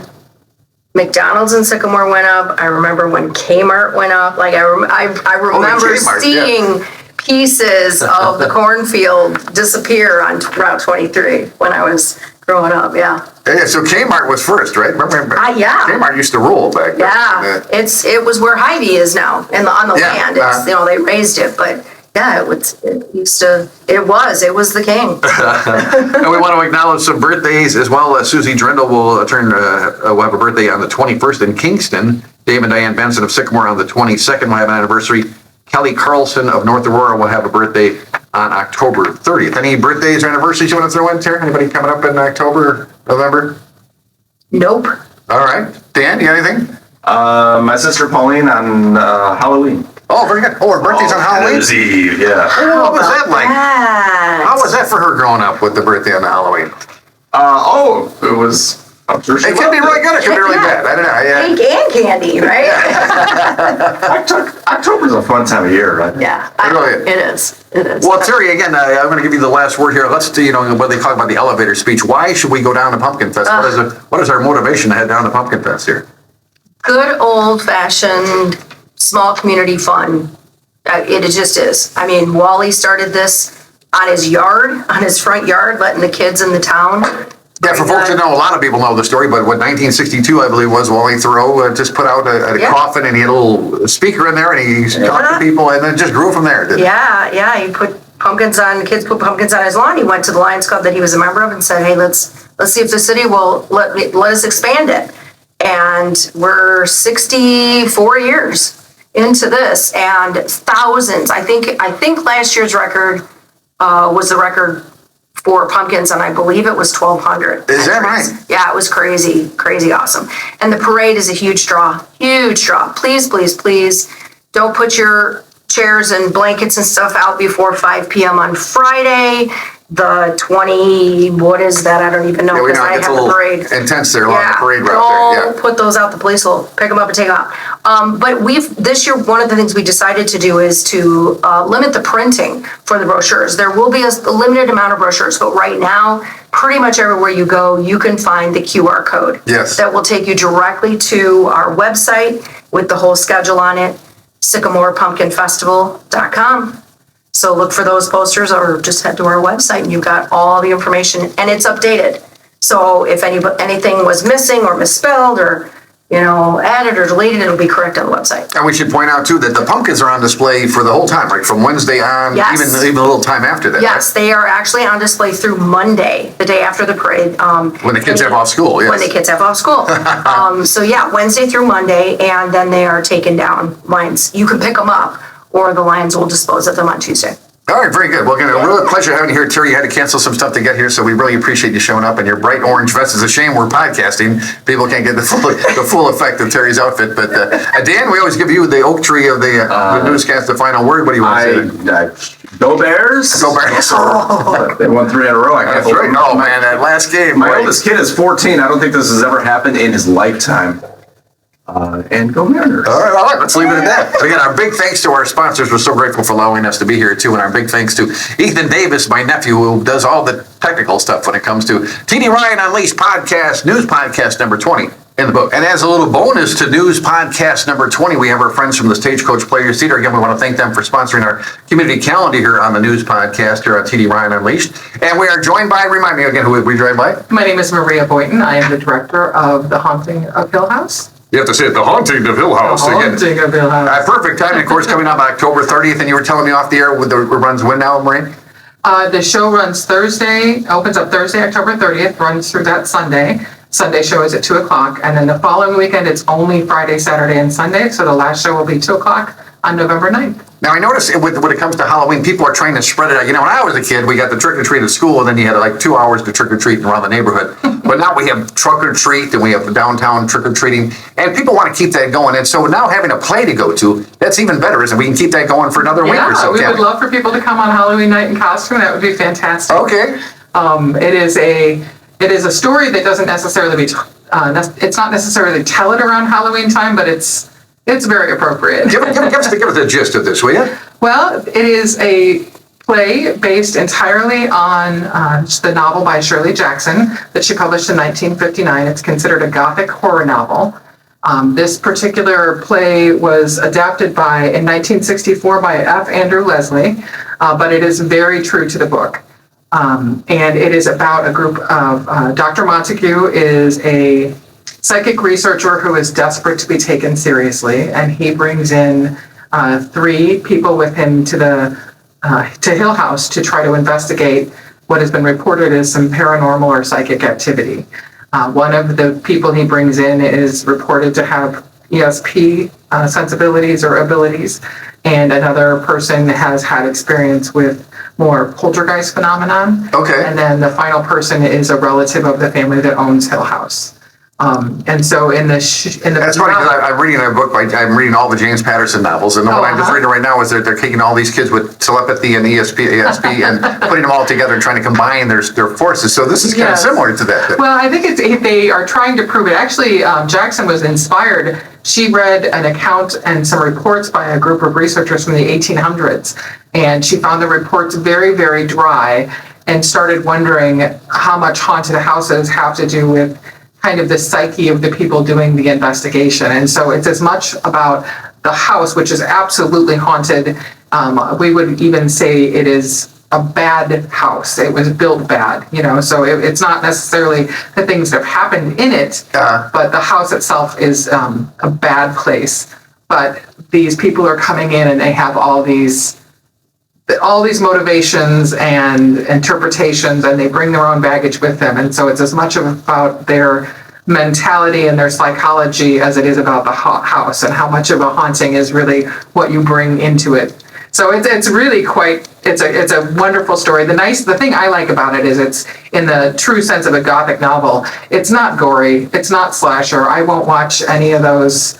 McDonald's in Sycamore went up. I remember when Kmart went up. Like I remember seeing pieces of the cornfield disappear on Route 23 when I was growing up. Yeah. Yeah. So Kmart was first, right? Remember? Yeah. Kmart used to rule back then. Yeah. It was where Hy-Vee is now, on the land. It's, they raised it, but. Yeah, it was the king. And we want to acknowledge some birthdays as well. Susie Drendel will have a birthday on the 21st in Kingston. Dave and Diane Benson of Sycamore on the 22nd will have an anniversary. Kelly Carlson of North Aurora will have a birthday on October 30th. Any birthdays or anniversaries you want to throw in, Terry? Anybody coming up in October, November? Nope. All right. Dan, you got anything? My sister Pauline on Halloween. Oh, very good. Oh, her birthday's on Halloween? New Year's Eve, yeah. What was that like? How was that for her growing up with the birthday on the Halloween? It was, I'm sure she It could be really good, it could be really bad. I don't know. Yeah. Cake and candy, right? October's a fun time of year, right? Yeah, it is. Well, Terry, again, I'm going to give you the last word here. Let's do, what they talk about the elevator speech. Why should we go down to Pumpkin Fest? What is our motivation to head down to Pumpkin Fest here? Good old-fashioned small community fun. It just is. I mean, Wally started this on his front yard, letting the kids in the town. Yeah, for folks that know, a lot of people know the story, but what 1962, I believe, was Wally Thoreau just put out a coffin, and he had a little speaker in there, and he talked to people, and then it just grew from there, didn't it? Yeah, he put kids put pumpkins on his lawn. He went to the Lions Club that he was a member of and said, hey, let's see if the city will let us expand it. and we're 64 years into this, and thousands. I think last year's record was the record for pumpkins, and I believe it was 1,200. Is that right? Yeah, it was crazy awesome. And the parade is a huge draw. Please, please, please don't put your chairs and blankets and stuff out before 5 p.m. on Friday, the 20, what is that? I don't even know, Yeah, we because know I it gets a have the little parade. intense there along the parade route there. Don't Yeah. put those out. The police will pick them up and take them out. But this year, one of the things we decided to do is to limit the printing for the brochures. There will be a limited amount of brochures, but right now, pretty much everywhere you go, you can find the QR code. Yes. That will take you directly to our website with the whole schedule on it, sycamorepumpkinfestival.com. So look for those posters, or just head to our website and you've got all the information, and it's updated. So if anything was missing or misspelled or, added or deleted, it'll be correct on the website. And we should point out too that the pumpkins are on display for the whole time, right? From Wednesday on, Yes. even a little time after that. Yes, they are actually on display through Monday, the day after the parade. When the kids have off school, yes. When the kids have off school. So yeah, Wednesday through Monday, and then they are taken down. Lions, you can pick them up, or the Lions will dispose of them on Tuesday. All right, very good. Well, a real pleasure having you here, Terry. You had to cancel some stuff to get here, so we really appreciate you showing up. And your bright orange vest is a shame we're podcasting. People can't get the full effect of Terry's outfit. But Dan, we always give you the oak tree of the newscast, the final word. What do you want to say? Go Bears. Go Bears. They won 3 in a row. I can't That's right. believe Oh, man, that last game. My boy. oldest kid is 14. I don't think this has ever happened in his lifetime. And go Mariners. All right, let's leave it at that. Again, our big thanks to our sponsors. We're so grateful for allowing us to be here, too. And our big thanks to Ethan Davis, my nephew, who does all the technical stuff when it comes to TD Ryan Unleashed podcast, news podcast number 20 in the book. And as a little bonus to news podcast number 20, we have our friends from the Stagecoach Players Theater. Again, we want to thank them for sponsoring our community calendar here on the news podcast here on TD Ryan Unleashed. And we are joined by, remind me again, who we joined by? My name is Maria Boynton. I am the director of The Haunting of Hill House. You have to say it, The Haunting of Hill House. The Haunting of Hill House. Perfect time, of course, coming up October 30th. And you were telling me off the air with the runs when now, Maureen? The show runs Thursday, opens up Thursday, October 30th, runs through that Sunday. Sunday show is at 2 o'clock. And then the following weekend, it's only Friday, Saturday, and Sunday. So the last show will be 2 o'clock on November 9th. Now, I notice when it comes to Halloween, people are trying to spread it out. When I was a kid, we got the trick-or-treat at school, and then you had like 2 hours to trick-or-treat around the neighborhood. But now we have trunk-or-treat, and we have downtown trick-or-treating, and people want to keep that going. And so now having a play to go to, that's even better, isn't it? We can keep that going for another week or so. We would love for people to come on Halloween night in costume. That would be fantastic. Okay. It is a story that doesn't necessarily it's not necessarily tell it around Halloween time, but it's very appropriate. Give us the gist of this, will you? Well, it is a play based entirely on the novel by Shirley Jackson that she published in 1959. It's considered a Gothic horror novel. This particular play was adapted in 1964 by F. Andrew Leslie, but it is very true to the book. And it is about a group of, Dr. Montague is a psychic researcher who is desperate to be taken seriously, and he brings in 3 people with him to Hill House to try to investigate what has been reported as some paranormal or psychic activity. One of the people he brings in is reported to have ESP sensibilities or abilities, and another person has had experience with more poltergeist phenomenon. Okay. And then the final person is a relative of the family that owns Hill House. And so in the That's funny because I'm reading a book I'm reading all the James Patterson novels, and the one I'm just reading right now is that they're taking all these kids with telepathy and ESP and putting them all together and trying to combine their forces. So this is kind of similar to that. Well, I think they are trying to prove it. Actually, Jackson was inspired. She read an account and some reports by a group of researchers from the 1800s, and she found the reports very, very dry and started wondering how much haunted houses have to do with kind of the psyche of the people doing the investigation. And so it's as much about the house, which is absolutely haunted. We would even say it is a bad house. It was built bad, so it's not necessarily the things that have happened in it, but the house itself is a bad place. But these people are coming in and they have all these motivations and interpretations, and they bring their own baggage with them. And so it's as much about their mentality and their psychology as it is about the house, and how much of a haunting is really what you bring into it. So it's really quite, it's a wonderful story. The thing I like about it is it's in the true sense of a Gothic novel. It's not gory. It's not slasher. I won't watch any of those.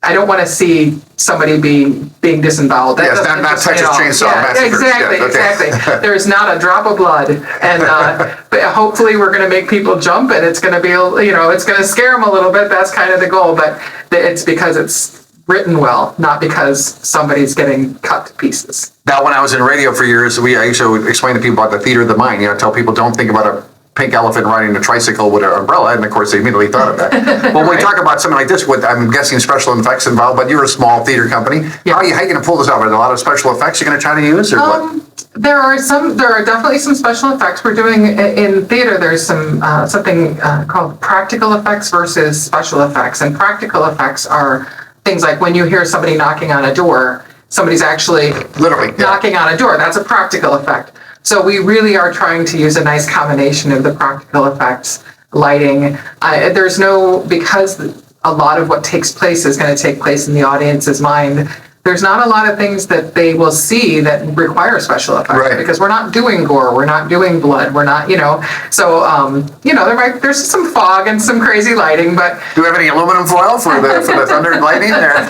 I don't want to see somebody being disemboweled. Yes, not Texas Chainsaw Massacre. Exactly, Yes, okay. exactly. There's not a drop of blood, and but hopefully we're going to make people jump, and it's going to be, it's going to scare them a little bit. That's kind of the goal, but it's because it's written well, not because somebody's getting cut to pieces. Now, when I was in radio for years, I used to explain to people about the theater of the mind. Tell people don't think about a pink elephant riding a tricycle with an umbrella, and of course they immediately thought of that. But when we talk about something like this, with, I'm guessing, special effects involved, but you're a small theater company. Yeah. How are you going to pull this off? Are there a lot of special effects you're going to try to use, or what? There are definitely some special effects we're doing in theater. There's some something called practical effects versus special effects, and practical effects are things like when you hear somebody knocking on a door, somebody's actually Literally knocking on a door. That's a practical effect. So we really are trying to use a nice combination of the practical effects, lighting. Because a lot of what takes place is going to take place in the audience's mind, there's not a lot of things that they will see that require special effects, right, because we're not doing gore, we're not doing blood, we're not, so, there's some fog and some crazy lighting, but. Do you have any aluminum foil for the thunder and lightning there?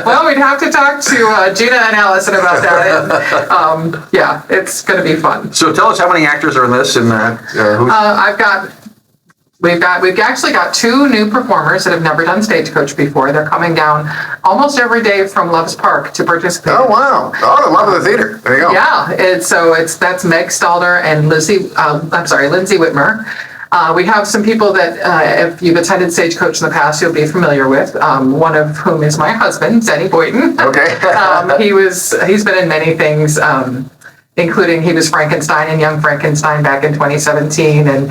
Well, we'd have to talk to Gina and Allison about that. And, it's going to be fun. So tell us how many actors are in this, and We've actually got 2 new performers that have never done Stagecoach before. They're coming down almost every day from Loves Park to participate. Oh, wow. Oh, the love of the theater. There you go. Yeah, that's Meg Stalder and Lindsay Whitmer. We have some people that, if you've attended Stagecoach in the past, you'll be familiar with, one of whom is my husband, Denny Boyton. Okay. He's been in many things, including he was Frankenstein in Young Frankenstein back in 2017. And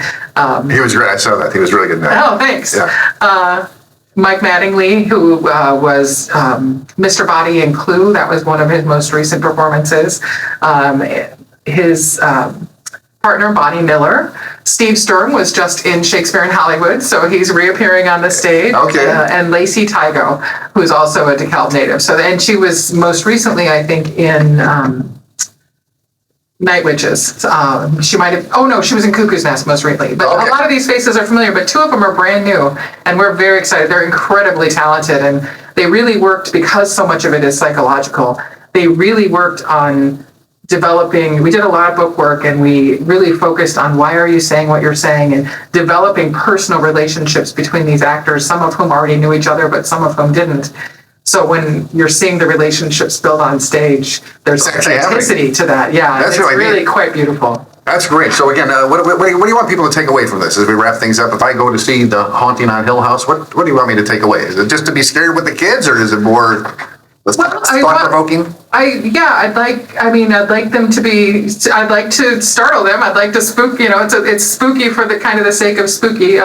he was great. I saw that. He was really good in that. Oh, thanks. Yeah. Mike Mattingly, who was Mr. Body in Clue, that was one of his most recent performances. His partner, Bonnie Miller. Steve Sturm was just in Shakespeare in Hollywood, so he's reappearing on the stage. Okay. And Lacey Tygo, who's also a DeKalb native. And she was most recently, I think, in Night Witches. She was in Cuckoo's Nest most recently. But okay, a lot of these faces are familiar, but 2 of them are brand new, and we're very excited. They're incredibly talented, and they really worked, because so much of it is psychological. They really worked on developing, we did a lot of book work, and we really focused on why are you saying what you're saying, and developing personal relationships between these actors, some of whom already knew each other, but some of whom didn't. So when you're seeing the relationships build on stage, there's authenticity to that. Yeah, That's it's really quite beautiful. That's great. So again, what do you want people to take away from this as we wrap things up? If I go to see The Haunting on Hill House, what do you want me to take away? Is it just to be scared with the kids, or is it more thought-provoking? I'd like them to be, I'd like to startle them. I'd like to spook, it's spooky for the kind of the sake of spooky.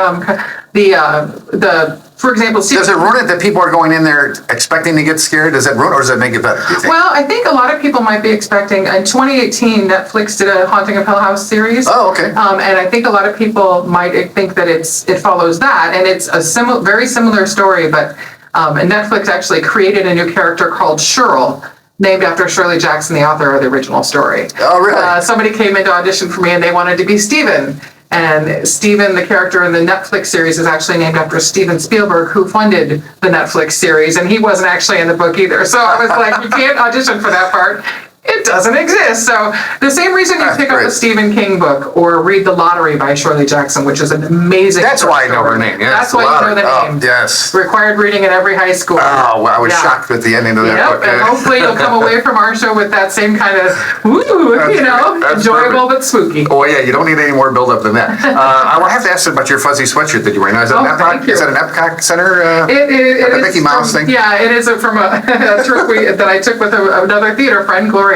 For example, does it ruin it that people are going in there expecting to get scared? Does it ruin, or does it make it better, do you think? Well, I think a lot of people might be expecting, in 2018, Netflix did a Haunting of Hill House series. Oh, okay. And I think a lot of people might think that it follows that, and it's a very similar story, but and Netflix actually created a new character called Cheryl, named after Shirley Jackson, the author of the original story. Oh, really? Somebody came in to audition for me, and they wanted to be Steven. And Steven, the character in the Netflix series, is actually named after Steven Spielberg, who funded the Netflix series, and he wasn't actually in the book either. So I was like, you can't audition for that part. It doesn't exist. So the same reason you pick up a Stephen King book or read The Lottery by Shirley Jackson, which is an amazing That's why I know her name. Yes, That's why you know the name. Yes. Required reading in every high school. Oh, well, I was shocked at the ending of that book. And hopefully you'll come away from our show with that same kind of, enjoyable but spooky. Oh, yeah, you don't need any more build-up than that. I will have to ask about your fuzzy sweatshirt that you wear. Now, is that an Epcot Center? It the Mickey Mouse thing? Yeah, it is from a trip that I took with another theater friend, Gloria.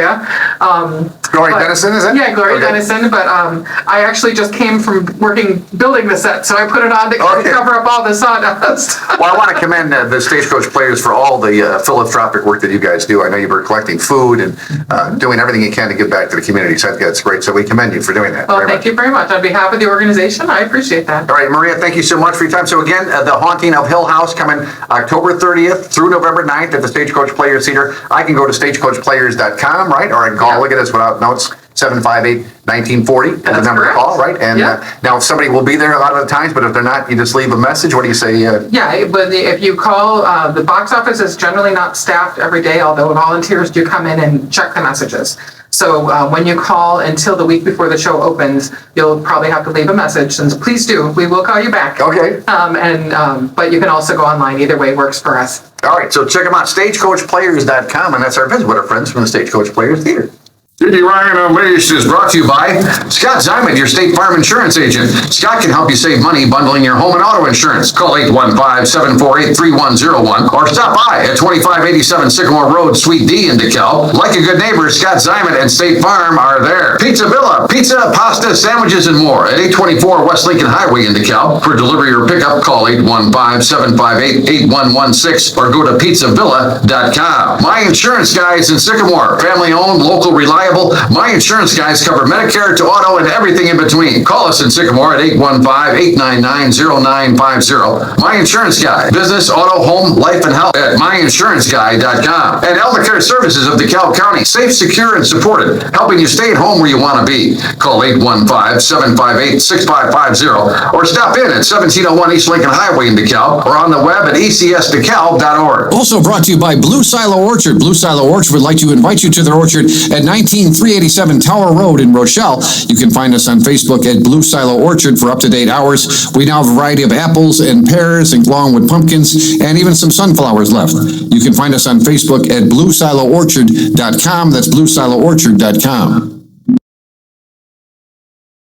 Gloria Dennison, is it? Yeah, Gloria Okay. Dennison, but I actually just came from building the set, so I put it on to Okay. cover up all the sawdust. Well, I want to commend the Stagecoach Players for all the philanthropic work that you guys do. I know you were collecting food and doing everything you can to give back to the community, so that's great. So we commend you for doing that. Well, very thank much. you very much. On behalf of the organization, I appreciate that. All right, Maria, thank you so much for your time. So again, The Haunting of Hill House coming October 30th through November 9th at the Stagecoach Players Theater. I can go to stagecoachplayers.com, right? Or I can call, Yeah. look at this without notes, 758-1940 is the That's number to correct. call, right? And Yeah. now if somebody will be there a lot of the times, but if they're not, you just leave a message. What do you say? Yeah, but if you call, the box office is generally not staffed every day, although volunteers do come in and check the messages. So when you call until the week before the show opens, you'll probably have to leave a message, and please do. We will call you back. Okay. But you can also go online. Either way works for us. All right, so check them out, stagecoachplayers.com, and that's our visit with our friends from the Stagecoach Players Theater. CD Ryan Unleashed is brought to you by Scott Zyman, your State Farm insurance agent. Scott can help you save money bundling your home and auto insurance. Call 815-748-3101 or stop by at 2587 Sycamore Road, Suite D in DeKalb. Like a good neighbor, Scott Zyman and State Farm are there. Pizza Villa, pizza, pasta, sandwiches, and more at 824 West Lincoln Highway in DeKalb. For delivery or pickup, call 815-758-8116 or go to pizzavilla.com. My Insurance Guys in Sycamore, family owned, local, reliable. My Insurance Guys cover Medicare to auto and everything in between. Call us in Sycamore at 815-899-0950. My Insurance Guy, business, auto, home, life, and health at myinsuranceguy.com. And Eldercare Services of DeKalb County, safe, secure, and supported, helping you stay at home where you want to be. Call 815-758-6550 or stop in at 1701 East Lincoln Highway in DeKalb or on the web at ecsdekalb.org. Also brought to you by Blue Silo Orchard. Blue Silo Orchard would like to invite you to their orchard at 19387 Tower Road in Rochelle. You can find us on Facebook at Blue Silo Orchard for up-to-date hours. We now have a variety of apples and pears, along with pumpkins, and even some sunflowers left. You can find us on Facebook at bluesiloorchard.com. That's bluesiloorchard.com.